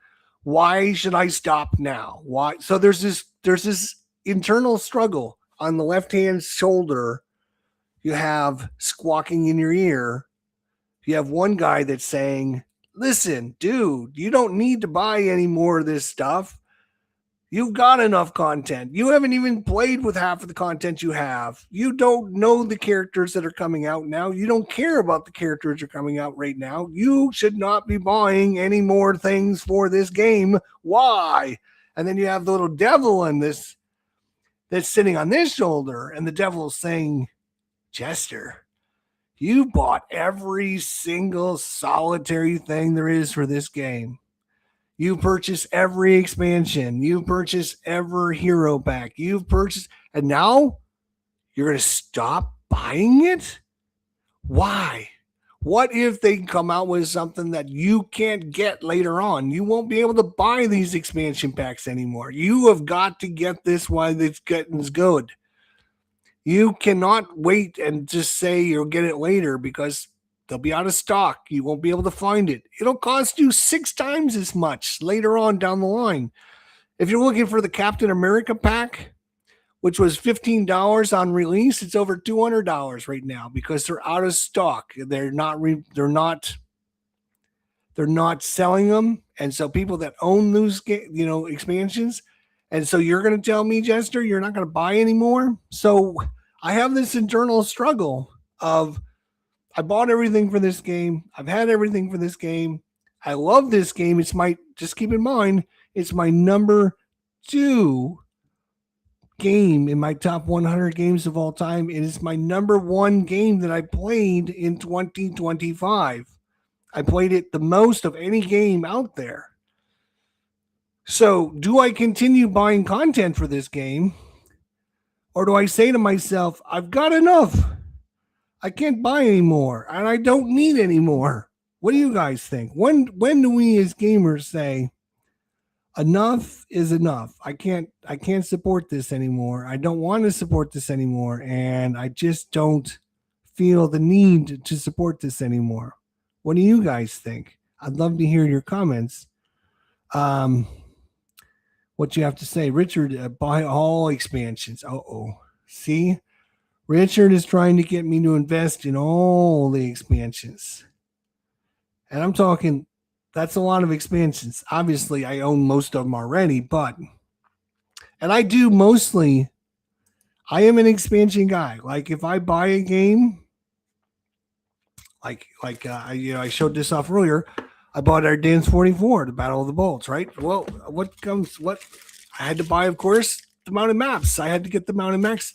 Why should I stop now? Why? So there's this internal struggle. On the left-hand shoulder, you have squawking in your ear. You have one guy that's saying, listen, dude, you don't need to buy any more of this stuff. You've got enough content. You haven't even played with half of the content you have. You don't know the characters that are coming out now. You don't care about the characters that are coming out right now. You should not be buying any more things for this game. Why? And then you have the little devil in this that's sitting on this shoulder, and the devil is saying, Jester, you bought every single solitary thing there is for this game. You purchased every expansion. You purchased every hero pack. You've purchased, and now you're going to stop buying it? Why? What if they come out with something that you can't get later on? You won't be able to buy these expansion packs anymore. You have got to get this while it's getting good. You cannot wait and just say you'll get it later because they'll be out of stock. You won't be able to find it. It'll cost you 6 times as much later on down the line. If you're looking for the Captain America pack, which was $15 on release, it's over $200 right now because they're out of stock. They're not selling them, and so people that own those expansions, and so you're going to tell me, Jester, you're not going to buy anymore. So I have this internal struggle of I bought everything for this game. I've had everything for this game. I love this game. Just keep in mind, it's my number 2 game in my top 100 games of all time. It is my number 1 game that I played in 2025. I played it the most of any game out there. So do I continue buying content for this game? Or do I say to myself, I've got enough. I can't buy anymore and I don't need any more. What do you guys think? When do we as gamers say, enough is enough. I can't support this anymore. I don't want to support this anymore. And I just don't feel the need to support this anymore. What do you guys think? I'd love to hear your comments. What you have to say. Richard, buy all expansions. See? Richard is trying to get me to invest in all the expansions. And I'm talking, that's a lot of expansions. Obviously, I own most of them already, and I do mostly, I am an expansion guy. Like if I buy a game, I showed this off earlier. I bought our Dance 44, the Battle of the Bolts, right? Well, what I had to buy, of course, the mounted maps. I had to get the mounted maps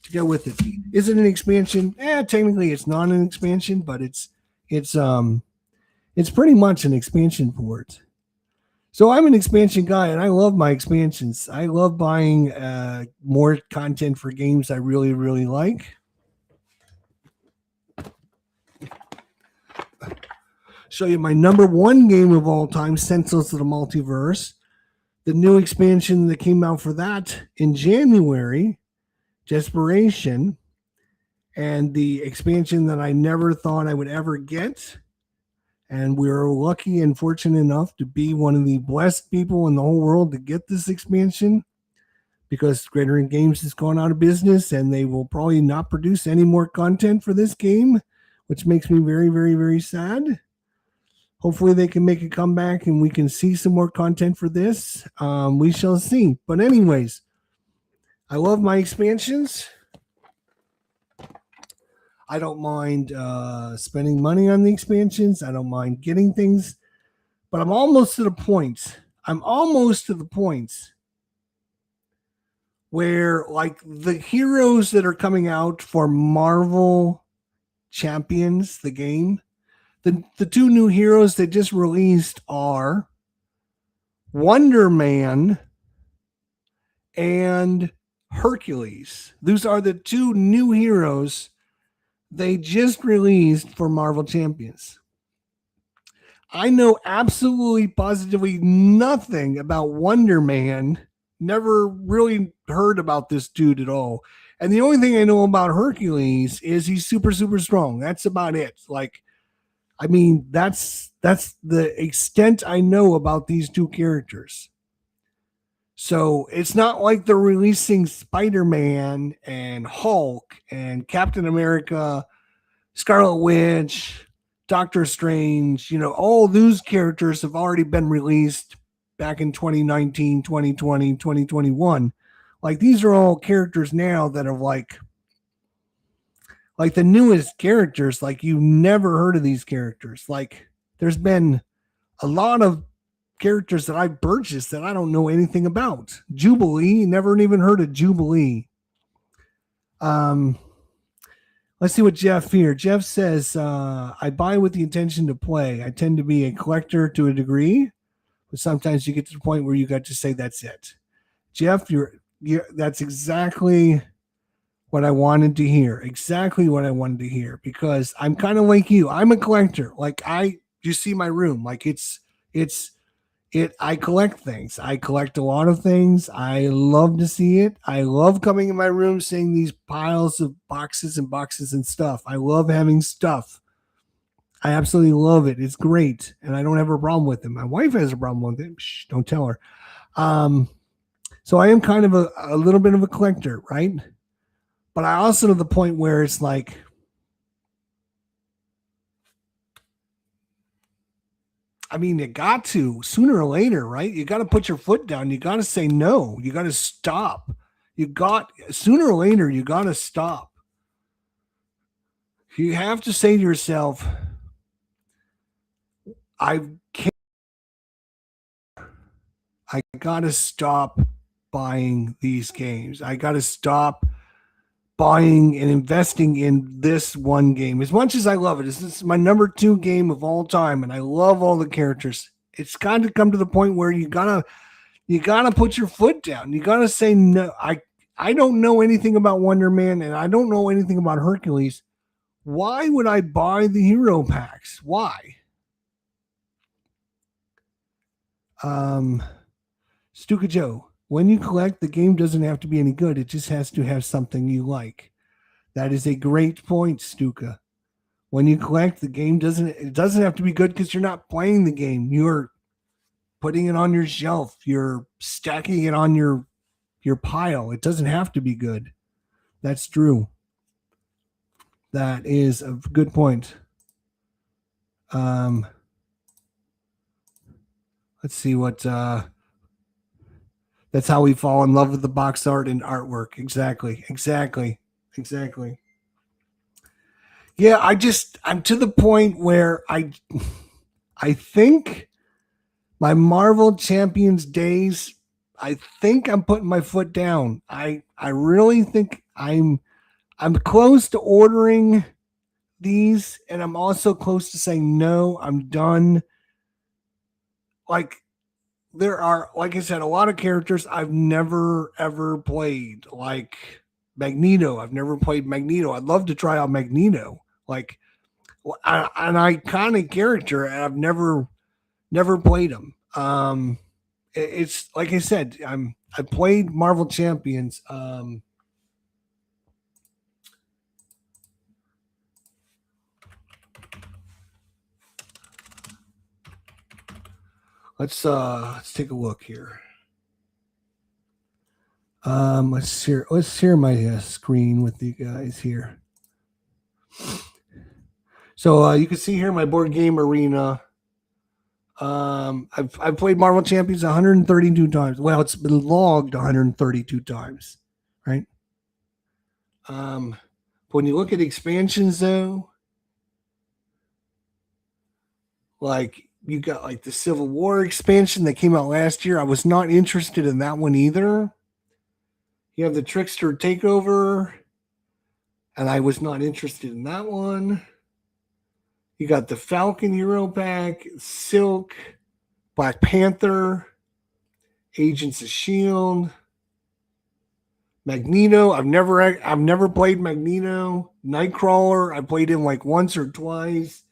to go with it. Is it an expansion? Technically it's not an expansion, but it's pretty much an expansion for it. So I'm an expansion guy, and I love my expansions. I love buying more content for games I really, really like. Show you my number one game of all time, Sentinels of the Multiverse. The new expansion that came out for that in January, Desperation, and the expansion that I never thought I would ever get. And we were lucky and fortunate enough to be one of the blessed people in the whole world to get this expansion, because Greater In Games has gone out of business and they will probably not produce any more content for this game, which makes me very, very, very sad. Hopefully they can make a comeback and we can see some more content for this. We shall see. But anyways, I love my expansions. I don't mind spending money on the expansions. I don't mind getting things. But I'm almost to the point. Where, like, the heroes that are coming out for Marvel Champions, the game, the two new heroes they just released are Wonder Man and Hercules. Those are the two new heroes they just released for Marvel Champions. I know absolutely positively nothing about Wonder Man. Never really heard about this dude at all. And the only thing I know about Hercules is he's super, super strong. That's about it. Like, I mean, that's the extent I know about these two characters. So it's not like they're releasing Spider-Man and Hulk and Captain America, Scarlet Witch, Doctor Strange. All those characters have already been released back in 2019, 2020, 2021. Like, these are all characters now that are like the newest characters. Like, you never heard of these characters. Like, there's been a lot of characters that I've purchased that I don't know anything about. Jubilee, never even heard of Jubilee. Let's see what Jeff here. Jeff says, I buy with the intention to play. I tend to be a collector to a degree, but sometimes you get to the point where you got to say that's it. Jeff, you're that's exactly what I wanted to hear. Exactly what I wanted to hear, because I'm kind of like you. I'm a collector. Like, you see my room. Like, I collect things. I collect a lot of things. I love to see it. I love coming in my room, seeing these piles of boxes and boxes and stuff. I love having stuff. I absolutely love it. It's great. And I don't have a problem with it. My wife has a problem with it. Shh, don't tell her. So I am kind of a little bit of a collector, right? But I also to the point where it's like, I mean, you got to, sooner or later, right? You got to put your foot down. You got to say no. You got to stop. Sooner or later, you got to stop. You have to say to yourself, I got to stop buying these games. I got to stop buying and investing in this one game. As much as I love it, this is my number 2 game of all time, and I love all the characters. It's kind of come to the point where you gotta put your foot down. You gotta say no. I don't know anything about Wonder Man, and I don't know anything about Hercules. Why would I buy the hero packs? Why? Stuka Joe, when you collect, the game doesn't have to be any good. It just has to have something you like. That is a great point, Stuka. When you collect, the game doesn't have to be good because you're not playing the game. You're putting it on your shelf. You're stacking it on your pile. It doesn't have to be good. That's true. That is a good point. Let's see what that's how we fall in love with the box art and artwork. Exactly. Yeah, I'm to the point where I think my Marvel Champions days, I think I'm putting my foot down. I really think I'm close to ordering these, and I'm also close to saying no, I'm done. Like there are, like I said, a lot of characters I've never ever played. Like Magneto, I've never played Magneto. I'd love to try out Magneto. Like an iconic character, and I've never played him. It's like I said, I played Marvel Champions. Let's take a look here. Let's share my screen with you guys here. So you can see here my board game arena. I've played Marvel Champions 132 times. Well, it's been logged 132 times, right? When you look at expansions, though, like you got like the Civil War expansion that came out last year. I was not interested in that one either. You have the Trickster Takeover, and I was not interested in that one. You got the Falcon Hero Pack, Silk, Black Panther, Agents of Shield, Magneto. I've never played Magneto. Nightcrawler. I played him like once or twice.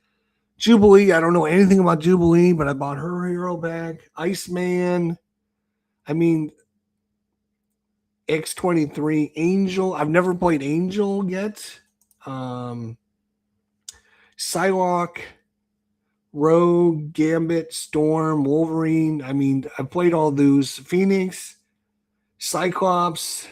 Jubilee. I don't know anything about Jubilee, but I bought her hero back. Iceman. I mean, X-23. Angel. I've never played Angel yet. Psylocke. Rogue, Gambit, Storm, Wolverine. I mean, I've played all those. Phoenix, Cyclops,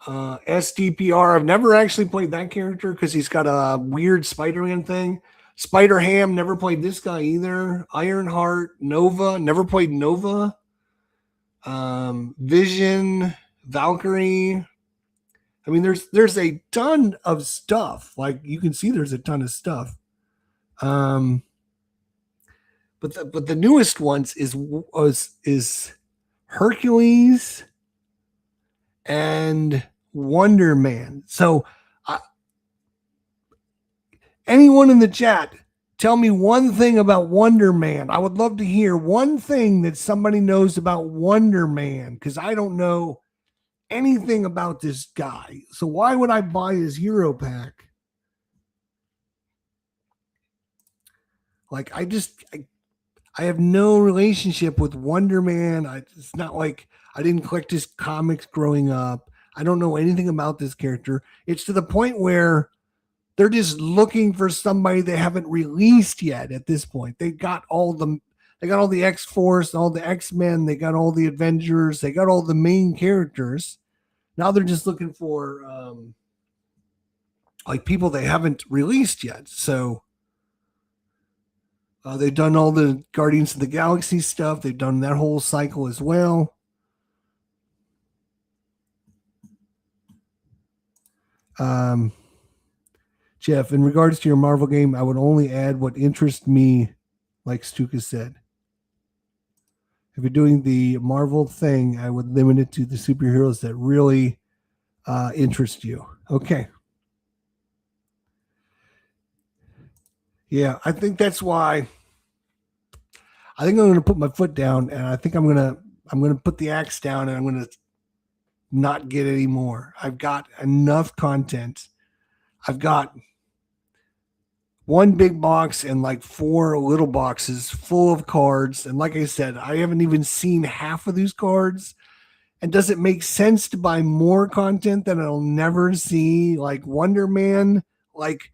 SDPR. I've never actually played that character because he's got a weird Spider-Man thing. Spider Ham, never played this guy either. Ironheart, Nova, never played Nova. Vision, Valkyrie. I mean, there's a ton of stuff. Like you can see, there's a ton of stuff. But the newest ones is Hercules and Wonder Man. So, anyone in the chat, tell me one thing about Wonder Man. I would love to hear one thing that somebody knows about Wonder Man because I don't know anything about this guy. So why would I buy his hero pack? Like I have no relationship with Wonder Man. It's not like I didn't collect his comics growing up. I don't know anything about this character. It's to the point where they're just looking for somebody they haven't released yet at this point. They got all the X-Force, all the X-Men, they got all the Avengers, they got all the main characters. Now they're just looking for like people they haven't released yet. So they've done all the Guardians of the Galaxy stuff. They've done that whole cycle as well. Jeff, in regards to your Marvel game, I would only add what interests me, like Stuka said. If you're doing the Marvel thing, I would limit it to the superheroes that really interest you. Okay. Yeah, I think that's why. I think I'm going to put my foot down, and I think I'm going to put the axe down, and I'm going to not get any more. I've got enough content. I've got one big box and like 4 little boxes full of cards. And like I said, I haven't even seen half of these cards. And does it make sense to buy more content that I'll never see? Like Wonder Man? Like,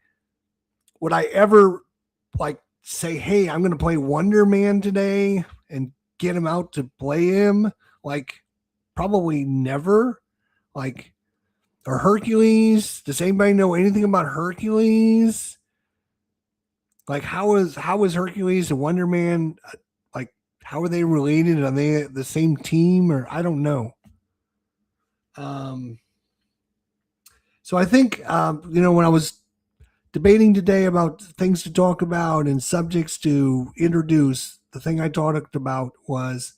would I ever like say, hey, I'm going to play Wonder Man today and get him out to play him? Like, probably never. Like, or Hercules? Does anybody know anything about Hercules? Like how is Hercules and Wonder Man, like how are they related? Are they the same team, or I don't know. Um, so I think when I was debating today about things to talk about and subjects to introduce, the thing I talked about was,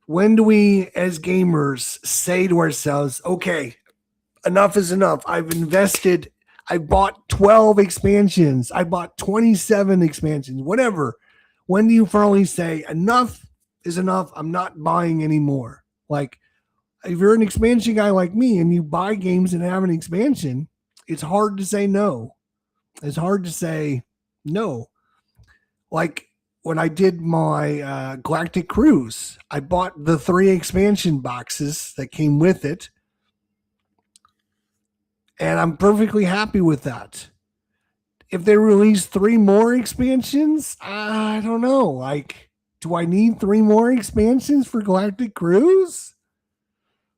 when do we as gamers say to ourselves, okay, enough is enough. I bought 12 expansions. I bought 27 expansions, whatever. When do you finally say enough is enough? I'm not buying anymore. Like, if you're an expansion guy like me and you buy games and have an expansion, it's hard to say no. It's hard to say no. Like when I did my Galactic Cruise, I bought the 3 expansion boxes that came with it, and I'm perfectly happy with that. If they release 3 more expansions, I don't know. Like, do I need 3 more expansions for Galactic Cruise?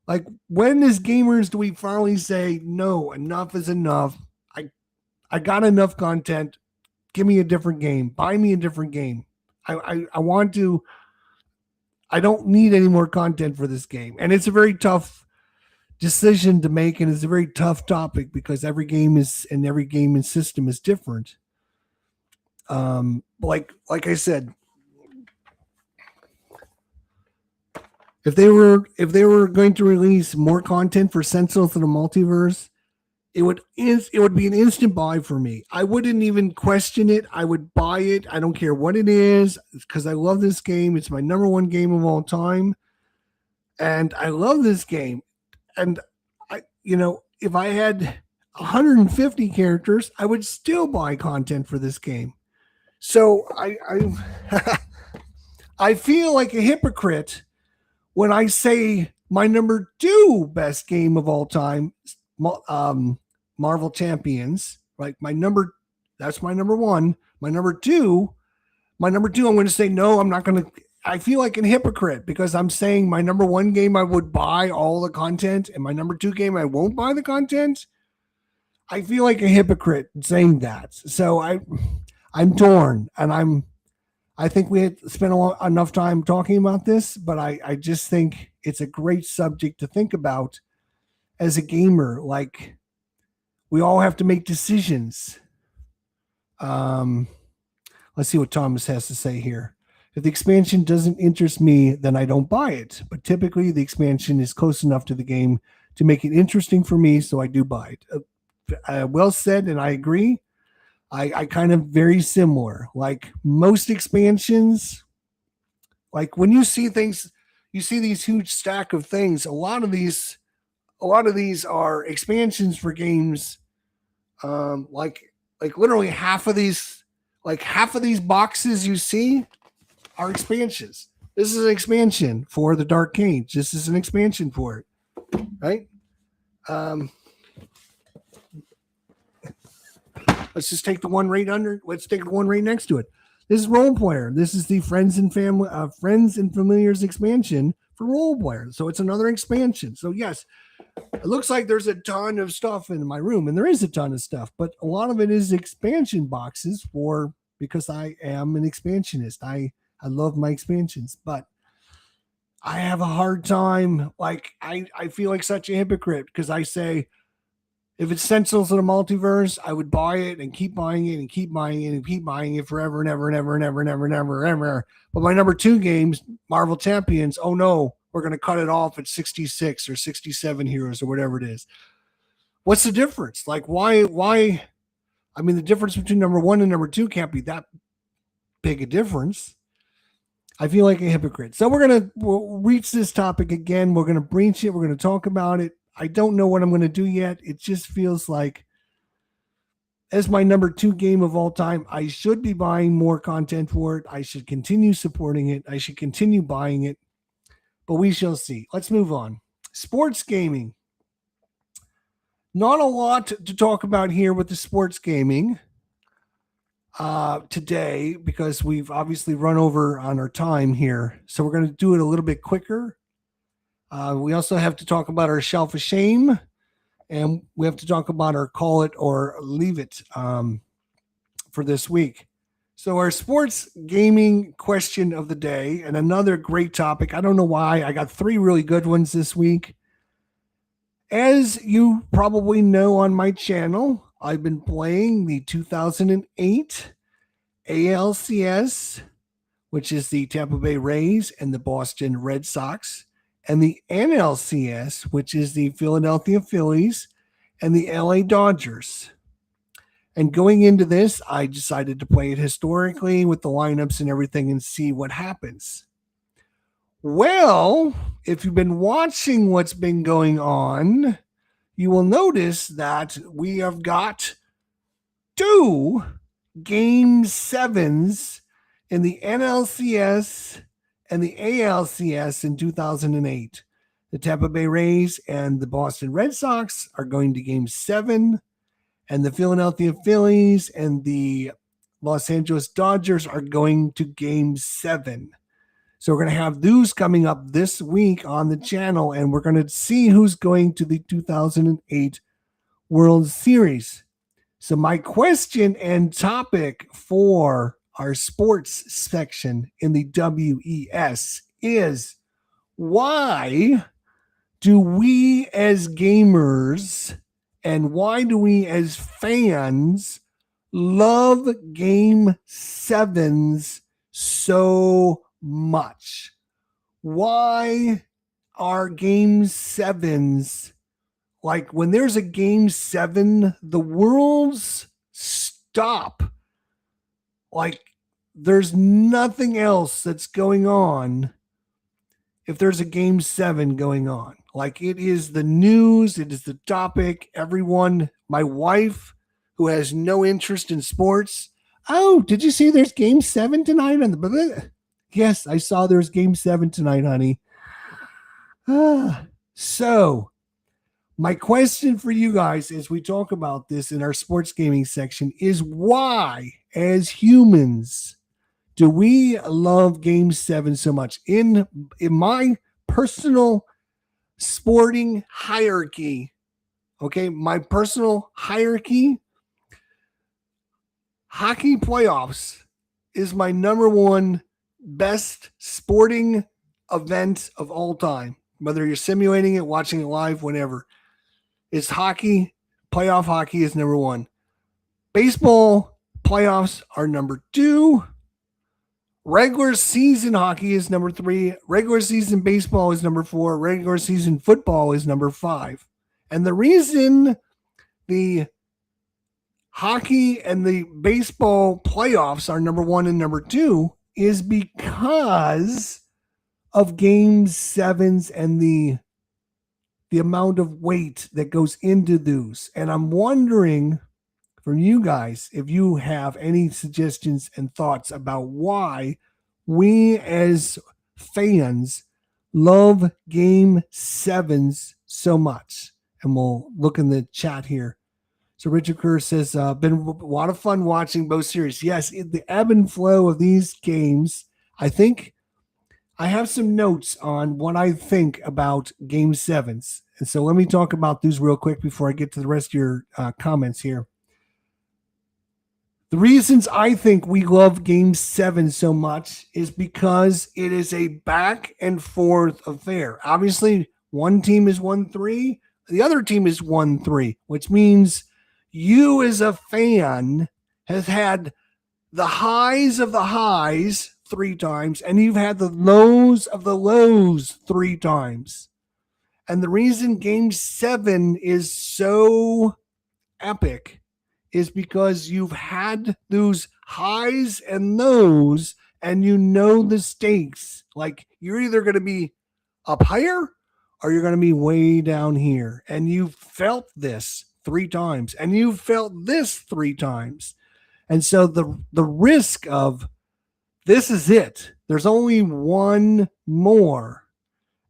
Like, when as gamers do we finally say, no, enough is enough? I got enough content. Give me a different game. Buy me a different game. I want to. I don't need any more content for this game. And it's a very tough decision to make, and it's a very tough topic because every game and system is different. Like I said, if they were going to release more content for Sentinels of the Multiverse, it would be an instant buy for me. I wouldn't even question it. I would buy it. I don't care what it is, because I love this game. It's my number 1 game of all time, and I love this game. And if I had 150 characters, I would still buy content for this game. So I feel like a hypocrite when I say my number 2 best game of all time, Marvel Champions. Right, that's my number 1. My number 2, I'm going to say no. I'm not going to. I feel like a hypocrite because I'm saying my number 1 game I would buy all the content, and my number 2 game I won't buy the content. I feel like a hypocrite saying that. So I'm torn, and I think we had spent enough time talking about this, but I just think it's a great subject to think about as a gamer. Like, we all have to make decisions. Let's see what Thomas has to say here. If the expansion doesn't interest me, then I don't buy it. But typically, the expansion is close enough to the game to make it interesting for me, so I do buy it. Well said, and I agree. I kind of very similar. Like most expansions, like when you see things, you see these huge stack of things. A lot of these are expansions for games. Like literally half of these boxes you see are expansions. This is an expansion for the Dark Cage. This is an expansion for it, right? Let's just take the one right under. Let's take the one right next to it. This is Role Player. This is the Friends and Familiars expansion for Role Player. So it's another expansion. So yes, it looks like there's a ton of stuff in my room, and there is a ton of stuff, but a lot of it is expansion boxes because I am an expansionist. I love my expansions, but I have a hard time. Like I feel like such a hypocrite because I say, if it's Sentinels of the Multiverse, I would buy it and keep buying it and keep buying it and keep buying it forever and ever and ever and ever and ever and ever and ever. But my number 2 games, Marvel Champions, oh no, we're going to cut it off at 66 or 67 heroes or whatever it is. What's the difference? Like, why? I mean, the difference between number 1 and number 2 can't be that big a difference. I feel like a hypocrite. So we'll reach this topic again. We're going to breach it. We're going to talk about it. I don't know what I'm going to do yet. It just feels like, as my number 2 game of all time, I should be buying more content for it. I should continue supporting it. I should continue buying it. But we shall see. Let's move on. Sports gaming. Not a lot to talk about here with the sports gaming today, because we've obviously run over on our time here. So we're going to do it a little bit quicker. We also have to talk about our shelf of shame, and we have to talk about our call it or leave it. for this week. So, our sports gaming question of the day, and another great topic. I don't know why. I got three really good ones this week. As you probably know on my channel, I've been playing the 2008 ALCS, which is the Tampa Bay Rays and the Boston Red Sox, and the NLCS, which is the Philadelphia Phillies and the LA Dodgers. And going into this, I decided to play it historically with the lineups and everything and see what happens. Well, if you've been watching what's been going on, you will notice that we have got two game sevens in the NLCS and the ALCS in 2008. The Tampa Bay Rays and the Boston Red Sox are going to game 7, and the Philadelphia Phillies and the Los Angeles Dodgers are going to game 7. So we're going to have those coming up this week on the channel, and we're going to see who's going to the 2008 World Series. So my question and topic for our sports section in the WES is, why do we as gamers and why do we as fans love game sevens so much? Why are game sevens, like when there's a game 7, the worlds stop? Like there's nothing else that's going on if there's a game 7 going on. Like it is the news, it is the topic. Everyone, my wife, who has no interest in sports, oh, did you see there's game 7 tonight on the... Yes, I saw there's game 7 tonight, honey. So, my question for you guys as we talk about this in our sports gaming section is, why, as humans, do we love game 7 so much? In my personal sporting hierarchy, okay, my personal hierarchy, hockey playoffs is my number one best sporting event of all time. Whether you're simulating it, watching it live, whatever. It's hockey. Playoff hockey is number one. Baseball playoffs are number 2. Regular season hockey is number 3. Regular season baseball is number 4. Regular season football is number 5. And the reason the hockey and the baseball playoffs are number 1 and number 2 is because of game 7s and the amount of weight that goes into those. And I'm wondering from you guys if you have any suggestions and thoughts about why we as fans love game 7s so much. And we'll look in the chat here. So Richard Kerr says, been a lot of fun watching both series. Yes, the ebb and flow of these games. I think I have some notes on what I think about game 7s. And so let me talk about these real quick before I get to the rest of your comments here. The reasons I think we love game 7 so much is because it is a back and forth affair. Obviously, one team is 1-3, the other team is 1-3, which means you as a fan has had the highs of the highs 3 times, and you've had the lows of the lows 3 times. And the reason game 7 is so epic is because you've had those highs and lows, and you know the stakes. Like you're either going to be up higher or you're going to be way down here. And you've felt this 3 times, and you've felt this 3 times. And so the risk of this is it. There's only one more.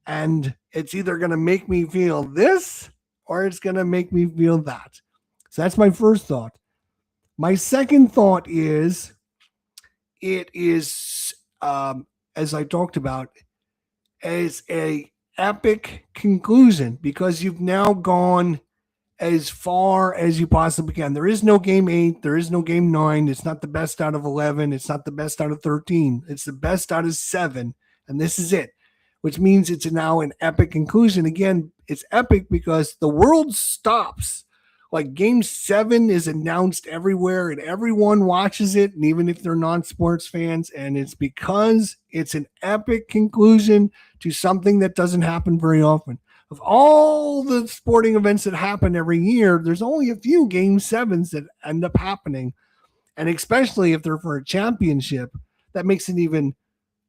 And it's either going to make me feel this or it's going to make me feel that. So that's my first thought. My second thought is, it is, as I talked about, as a epic conclusion, because you've now gone as far as you possibly can. There is no game 8. There is no game 9. It's not the best out of 11. It's not the best out of 13. It's the best out of 7. And this is it, which means it's now an epic conclusion. Again, it's epic because the world stops. Like game 7 is announced everywhere and everyone watches it, and even if they're non-sports fans, and it's because it's an epic conclusion to something that doesn't happen very often. Of all the sporting events that happen every year, there's only a few game 7s that end up happening. And especially if they're for a championship, that makes it even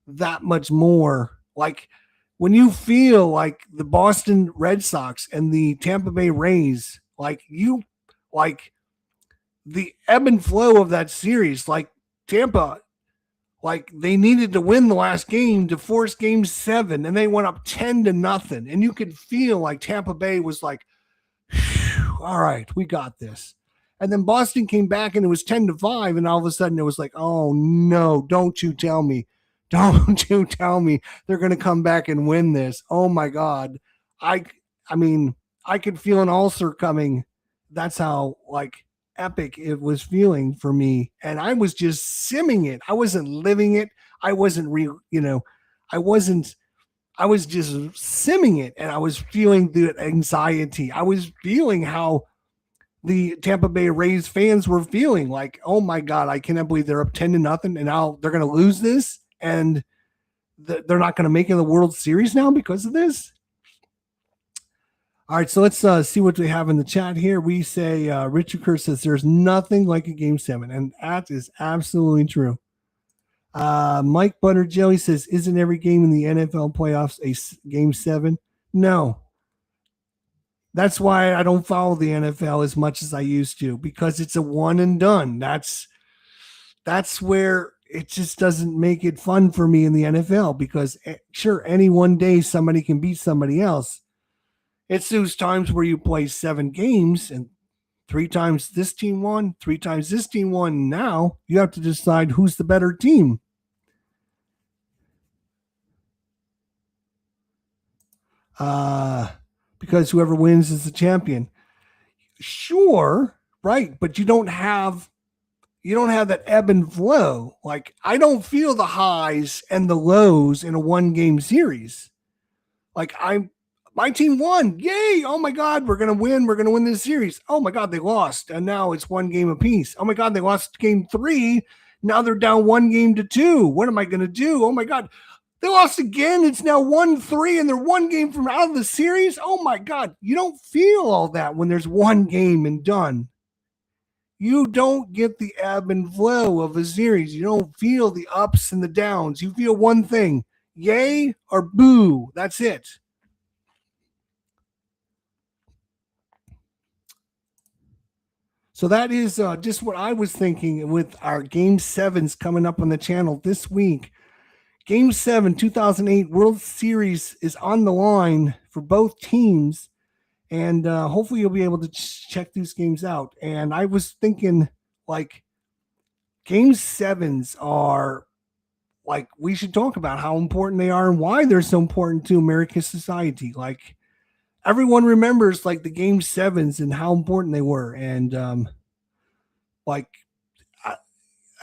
that much more like when you feel like the Boston Red Sox and the Tampa Bay Rays, like the ebb and flow of that series, like Tampa, like they needed to win the last game to force game 7 and they went up 10-0. And you could feel like Tampa Bay was like, all right, we got this. And then Boston came back and it was 10-5. And all of a sudden it was like, oh no, don't you tell me. Don't you tell me they're going to come back and win this. Oh my God. I mean, I could feel an ulcer coming. That's how like epic it was feeling for me. And I was just simming it. I wasn't living it. I wasn't I was just simming it, and I was feeling the anxiety. I was feeling how the Tampa Bay Rays fans were feeling like, oh my God, I cannot believe they're up 10-0 and now they're going to lose this. And they're not going to make it in the World Series now because of this. All right, so let's see what we have in the chat here. We say Richard Kerr says there's nothing like a game 7, and that is absolutely true. Mike Butter Jelly says, isn't every game in the NFL playoffs a game 7? No. That's why I don't follow the NFL as much as I used to, because it's a one and done. That's where it just doesn't make it fun for me in the NFL, because sure, any one day somebody can beat somebody else. It's those times where you play 7 games and 3 times this team won, 3 times this team won. Now you have to decide who's the better team. Because whoever wins is the champion. Sure, right, but you don't have that ebb and flow. Like, I don't feel the highs and the lows in a 1-game series. Like, my team won. Yay. Oh my God, we're going to win. We're going to win this series. Oh my God, they lost. And now it's 1 game apiece. Oh my God, they lost game 3. Now they're down 1-2. What am I going to do? Oh my God, they lost again. It's now 1-3 and they're 1 game from out of the series. Oh my God, you don't feel all that when there's 1 game and done. You don't get the ebb and flow of a series. You don't feel the ups and the downs. You feel one thing, yay or boo. That's it. So that is just what I was thinking with our Game 7s coming up on the channel this week. Game 7, 2008 World Series is on the line for both teams. And hopefully you'll be able to check these games out. And I was thinking, like, Game 7s are, like, we should talk about how important they are and why they're so important to American society. Like, everyone remembers, like, the Game 7s and how important they were. And, I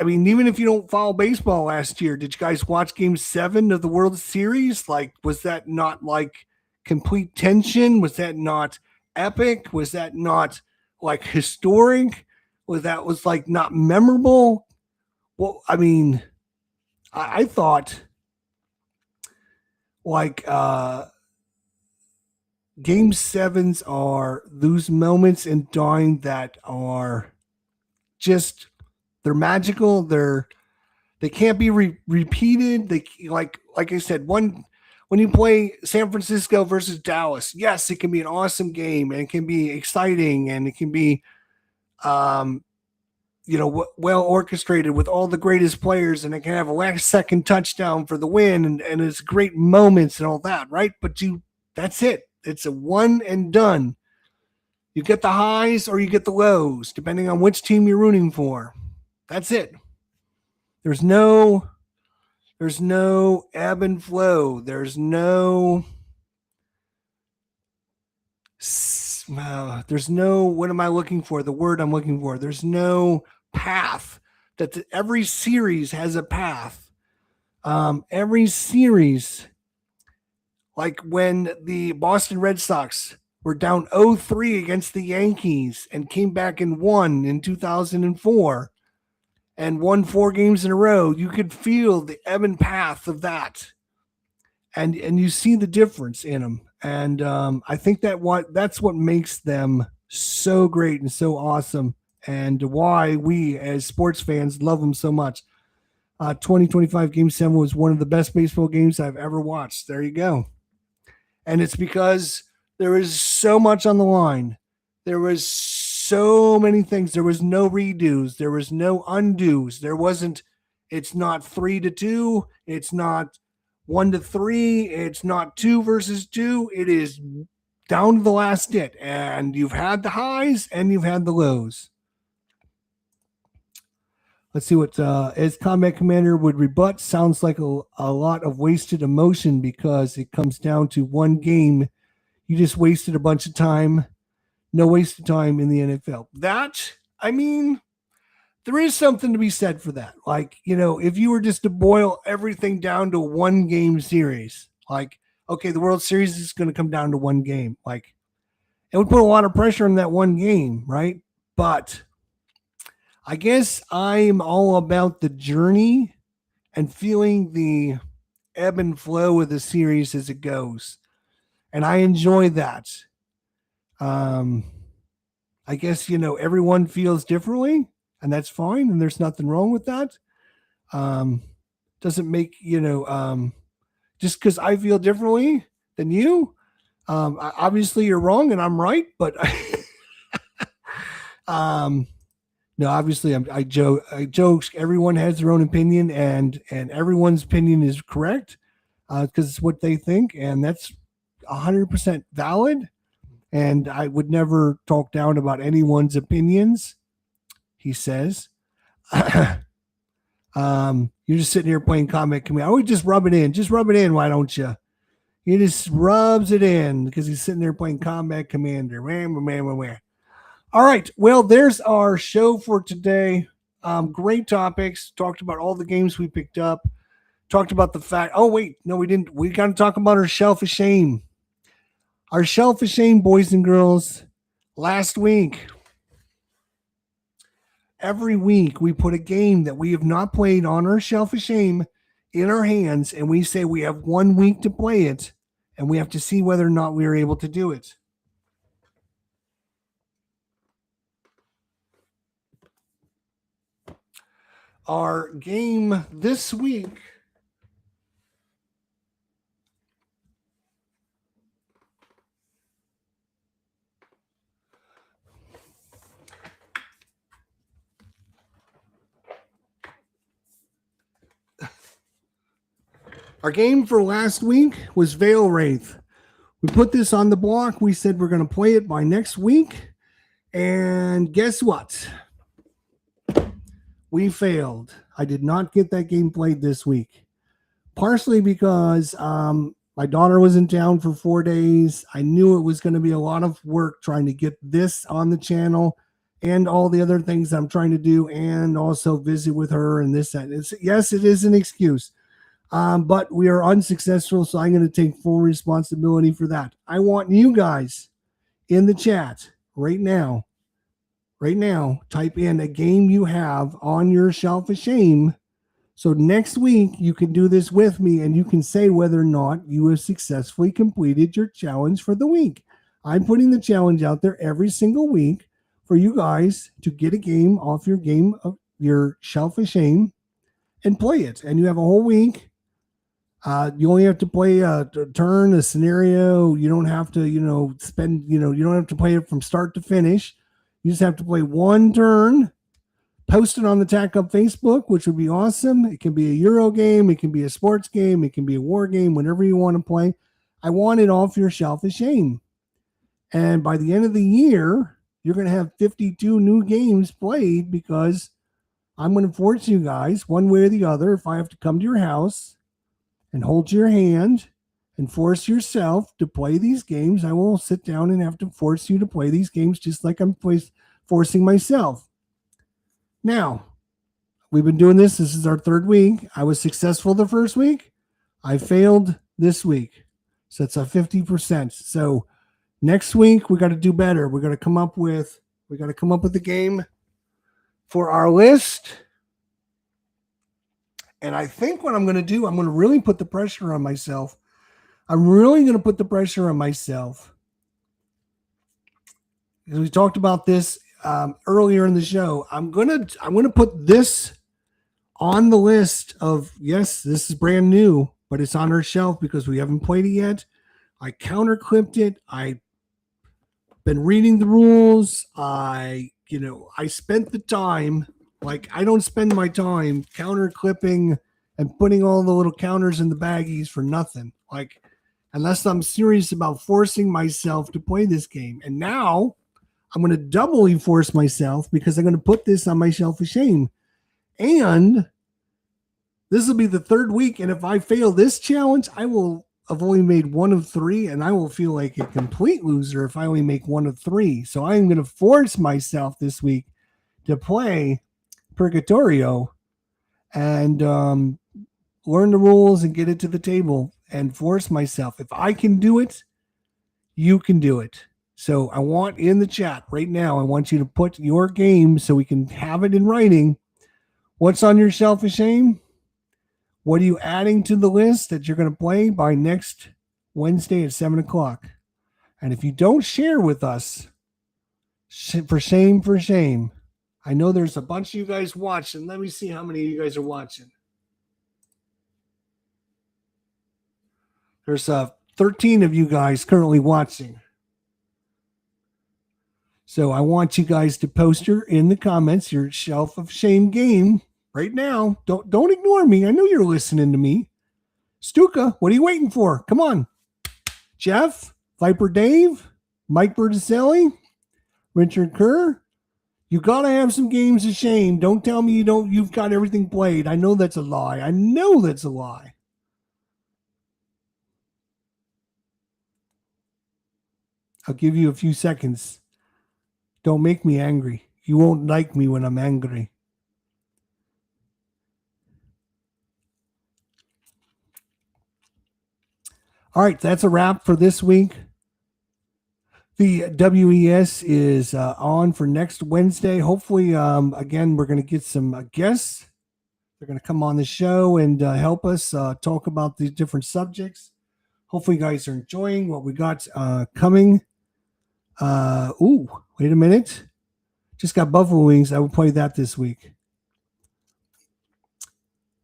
mean, even if you don't follow baseball last year, did you guys watch Game 7 of the World Series? Like, was that not, like, complete tension? Was that not epic? Was that not, like, historic? Was that like not memorable? Well, I mean, I thought, like, Game 7s are those moments in time that are just, they're magical. They can't be repeated. They, like I said, when you play San Francisco versus Dallas, yes, it can be an awesome game and it can be exciting and it can be, well orchestrated with all the greatest players, and it can have a last second touchdown for the win, and it's great moments and all that, right? But that's it. It's a one and done. You get the highs or you get the lows, depending on which team you're rooting for. That's it. There's no ebb and flow. There's no there's no, what am I looking for? The word I'm looking for. There's no path. Every series has a path. Every series, like when the Boston Red Sox were down 0-3 against the Yankees and came back and won in 2004 and won 4 games in a row, you could feel the ebb and path of that. And you see the difference in them. And I think that's what makes them so great and so awesome, and why we as sports fans love them so much. 2025 Game 7 was one of the best baseball games I've ever watched. There you go. And it's because there was so much on the line. There was so many things. There was no redos. There was no undos. It's not 3-2. It's not 1-3. It's not 2 versus 2. It is down to the last hit. And you've had the highs and you've had the lows. Let's see what as Combat Commander would rebut. Sounds like a lot of wasted emotion because it comes down to one game. You just wasted a bunch of time. No wasted time in the NFL. There is something to be said for that. Like, if you were just to boil everything down to one game series, like, okay, the World Series is going to come down to one game. Like, it would put a lot of pressure on that one game, right? But I guess I'm all about the journey and feeling the ebb and flow of the series as it goes. And I enjoy that. I guess, everyone feels differently, and that's fine. And there's nothing wrong with that. Doesn't make, just because I feel differently than you, obviously you're wrong and I'm right, but no, obviously I joke. Everyone has their own opinion, and everyone's opinion is correct because it's what they think, and that's 100% valid. And I would never talk down about anyone's opinions. He says, "You're just sitting here playing Combat Commander. Oh, just rub it in. Just rub it in. Why don't you?" He just rubs it in because he's sitting there playing Combat Commander. All right. Well, there's our show for today. Great topics. Talked about all the games we picked up. Talked about the fact. Oh, wait. No, we didn't. We got to talk about our Shelf of Shame. Our Shelf of Shame, boys and girls. Last week. Every week, we put a game that we have not played on our Shelf of Shame in our hands, and we say we have 1 week to play it, and we have to see whether or not we are able to do it. Our game this week Our game for last week was Veil Wraith. We put this on the block. We said we're going to play it by next week. And guess what? We failed. I did not get that game played this week. Partially because my daughter was in town for 4 days. I knew it was going to be a lot of work trying to get this on the channel and all the other things I'm trying to do, and also visit with her and this, that. Yes, it is an excuse. But we are unsuccessful, so I'm going to take full responsibility for that. I want you guys in the chat right now, type in a game you have on your Shelf of Shame. So next week, you can do this with me, and you can say whether or not you have successfully completed your challenge for the week. I'm putting the challenge out there every single week for you guys to get a game off your Shelf of Shame and play it. And you have a whole week. You only have to play a turn, a scenario. You don't have to, you don't have to play it from start to finish. You just have to play one turn, post it on the TAC Up Facebook, which would be awesome. It can be a Euro game. It can be a sports game. It can be a war game, whatever you want to play. I want it off your Shelf of Shame. And by the end of the year, you're going to have 52 new games played, because I'm going to force you guys one way or the other, if I have to come to your house and hold your hand and force yourself to play these games. I will sit down and have to force you to play these games just like I'm forcing myself. Now, we've been doing this. This is our third week. I was successful the first week. I failed this week. So it's a 50%. So next week we got to do better. We got to come up with a game for our list. And I think what I'm going to do, I'm going to really put the pressure on myself. I'm really going to put the pressure on myself. Because we talked about this earlier in the show. I'm going to put this on the list of, yes, this is brand new, but it's on our shelf because we haven't played it yet. I counter clipped it. I've been reading the rules. I spent the time. Like, I don't spend my time counter clipping and putting all the little counters in the baggies for nothing. Like, unless I'm serious about forcing myself to play this game. And now I'm going to doubly force myself because I'm going to put this on my shelf of shame. And this will be the third week. And if I fail this challenge, I will have only made one of three. And I will feel like a complete loser if I only make one of three. So I'm going to force myself this week to play Purgatorio and learn the rules and get it to the table and force myself. If I can do it, you can do it. So I want in the chat right now, I want you to put your game so we can have it in writing. What's on your shelf of shame? What are you adding to the list that you're going to play by next Wednesday at 7 o'clock? And if you don't share with us, for shame. I know there's a bunch of you guys watching. Let me see how many of you guys are watching. There's 13 of you guys currently watching. So I want you guys to post in the comments your shelf of shame game right now. Don't ignore me. I know you're listening to me. Stuka, what are you waiting for? Come on. Jeff, Viper Dave, Mike Berticelli, Richard Kerr. You got to have some games of shame. Don't tell me you've got everything played. I know that's a lie. I'll give you a few seconds. Don't make me angry. You won't like me when I'm angry. All right, that's a wrap for this week. The WES is on for next Wednesday. Hopefully, again, we're going to get some guests. They're going to come on the show and help us talk about the different subjects. Hopefully, you guys are enjoying what we got coming. Wait a minute. Just got buffalo wings. I will play that this week.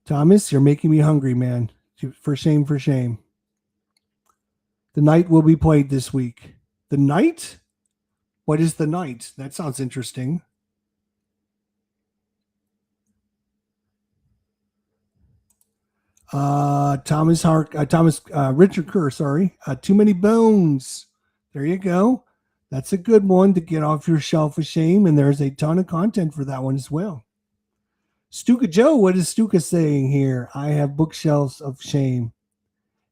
Thomas, you're making me hungry, man. For shame. The night will be played this week. The night? What is the night? That sounds interesting. Richard Kerr, sorry. Too Many Bones. There you go. That's a good one to get off your shelf of shame, and there's a ton of content for that one as well. Stuka Joe, what is Stuka saying here? I have bookshelves of shame.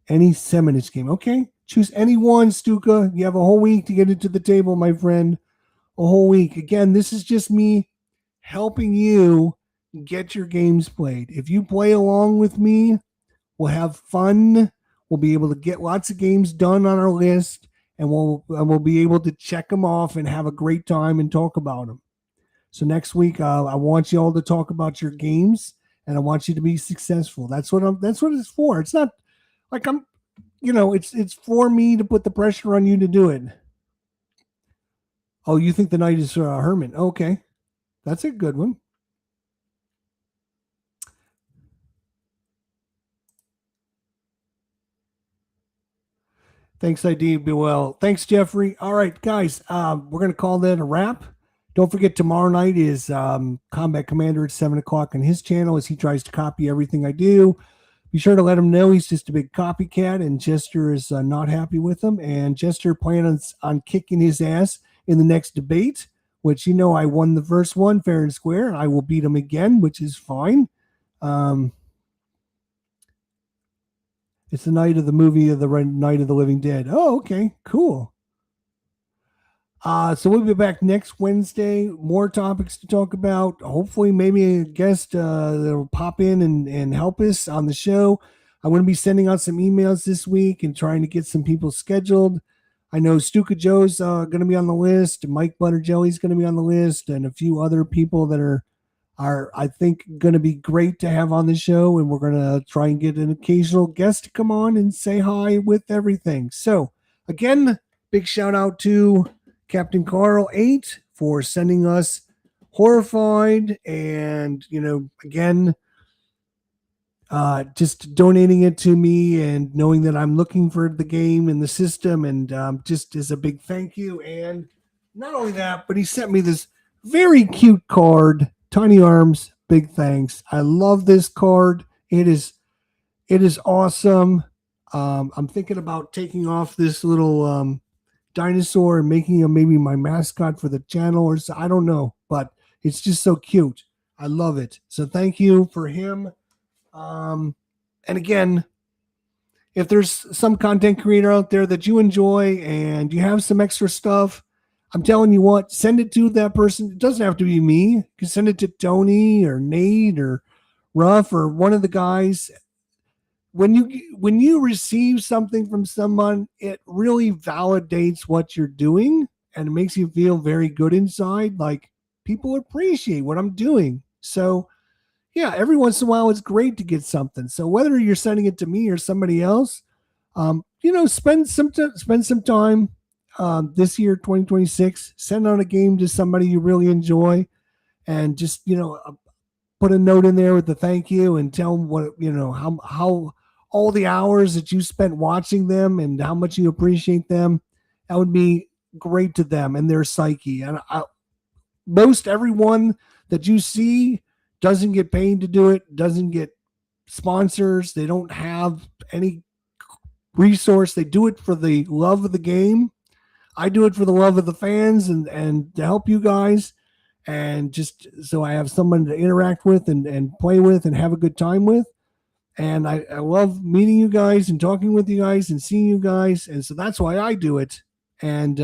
Any Seminich game. Okay. Choose any one, Stuka. You have a whole week to get it to the table, my friend. A whole week. Again, this is just me helping you get your games played. If you play along with me, we'll have fun. We'll be able to get lots of games done on our list, and we'll be able to check them off and have a great time and talk about them. So next week, I want you all to talk about your games, and I want you to be successful. That's what it's for. It's not like it's for me to put the pressure on you to do it. Oh, you think the night is Herman? Okay. That's a good one. Thanks, ID. Be well. Thanks, Jeffrey. All right, guys, we're going to call that a wrap. Don't forget, tomorrow night is Combat Commander at 7 o'clock on his channel as he tries to copy everything I do. Be sure to let him know he's just a big copycat, and Jester is not happy with him. And Jester plans on kicking his ass in the next debate, which, I won the first one fair and square, and I will beat him again, which is fine. It's the night of the movie of the Night of the Living Dead. Oh, okay, cool. So we'll be back next Wednesday. More topics to talk about. Hopefully, maybe a guest that'll pop in and help us on the show. I'm going to be sending out some emails this week and trying to get some people scheduled. I know Stuka Joe's going to be on the list. Mike Butterjelly's going to be on the list, and a few other people that are I think going to be great to have on the show. And we're going to try and get an occasional guest to come on and say hi with everything. So again, big shout out to Captain Carl 8 for sending us Horrified, and again, just donating it to me and knowing that I'm looking for the game in the system, and just as a big thank you. And not only that, but he sent me this very cute card, Tiny Arms, big thanks. I love this card. It is awesome. I'm thinking about taking off this little dinosaur and making him maybe my mascot for the channel, or so, I don't know, but it's just so cute. I love it. So thank you for him. And again, if there's some content creator out there that you enjoy and you have some extra stuff, I'm telling you what, send it to that person. It doesn't have to be me. You can send it to Tony or Nate or Ruff or one of the guys. When you receive something from someone, it really validates what you're doing, and it makes you feel very good inside. Like, people appreciate what I'm doing. So yeah, every once in a while, it's great to get something. So whether you're sending it to me or somebody else, spend some time this year, 2026. Send out a game to somebody you really enjoy, and just put a note in there with the thank you, and tell them what how all the hours that you spent watching them and how much you appreciate them. That would be great to them and their psyche. And most everyone that you see doesn't get paid to do it, doesn't get sponsors. They don't have any resource. They do it for the love of the game. I do it for the love of the fans and to help you guys, and just so I have someone to interact with and play with and have a good time with. And I love meeting you guys and talking with you guys and seeing you guys. And so that's why I do it. And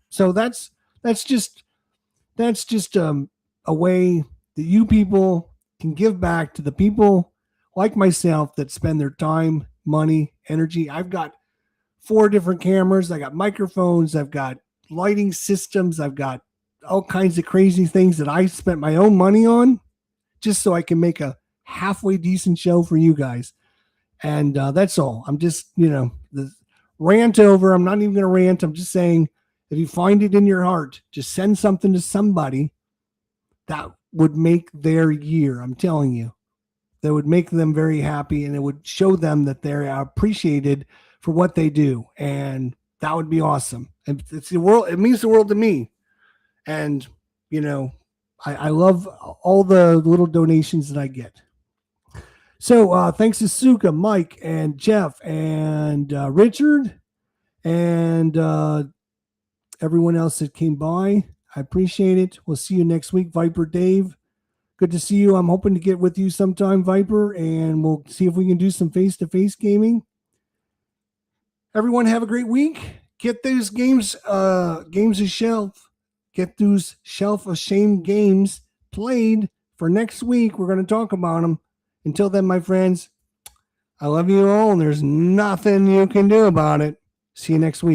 so that's just a way that you people can give back to the people like myself that spend their time, money, energy. I've got 4 different cameras. I got microphones. I've got lighting systems. I've got all kinds of crazy things that I spent my own money on just so I can make a halfway decent show for you guys. And that's all. I'm just, the rant over. I'm not even going to rant. I'm just saying, if you find it in your heart, just send something to somebody that would make their year. I'm telling you, that would make them very happy, and it would show them that they're appreciated for what they do. And that would be awesome. And it's the world. It means the world to me. And, I love all the little donations that I get. So thanks to Suka, Mike, and Jeff, and Richard, and everyone else that came by. I appreciate it. We'll see you next week. Viper Dave, good to see you. I'm hoping to get with you sometime, Viper, and we'll see if we can do some face-to-face gaming. Everyone have a great week. Get those games of shelf. Get those shelf of shame games played for next week. We're going to talk about them. Until then, my friends, I love you all, and there's nothing you can do about it. See you next week.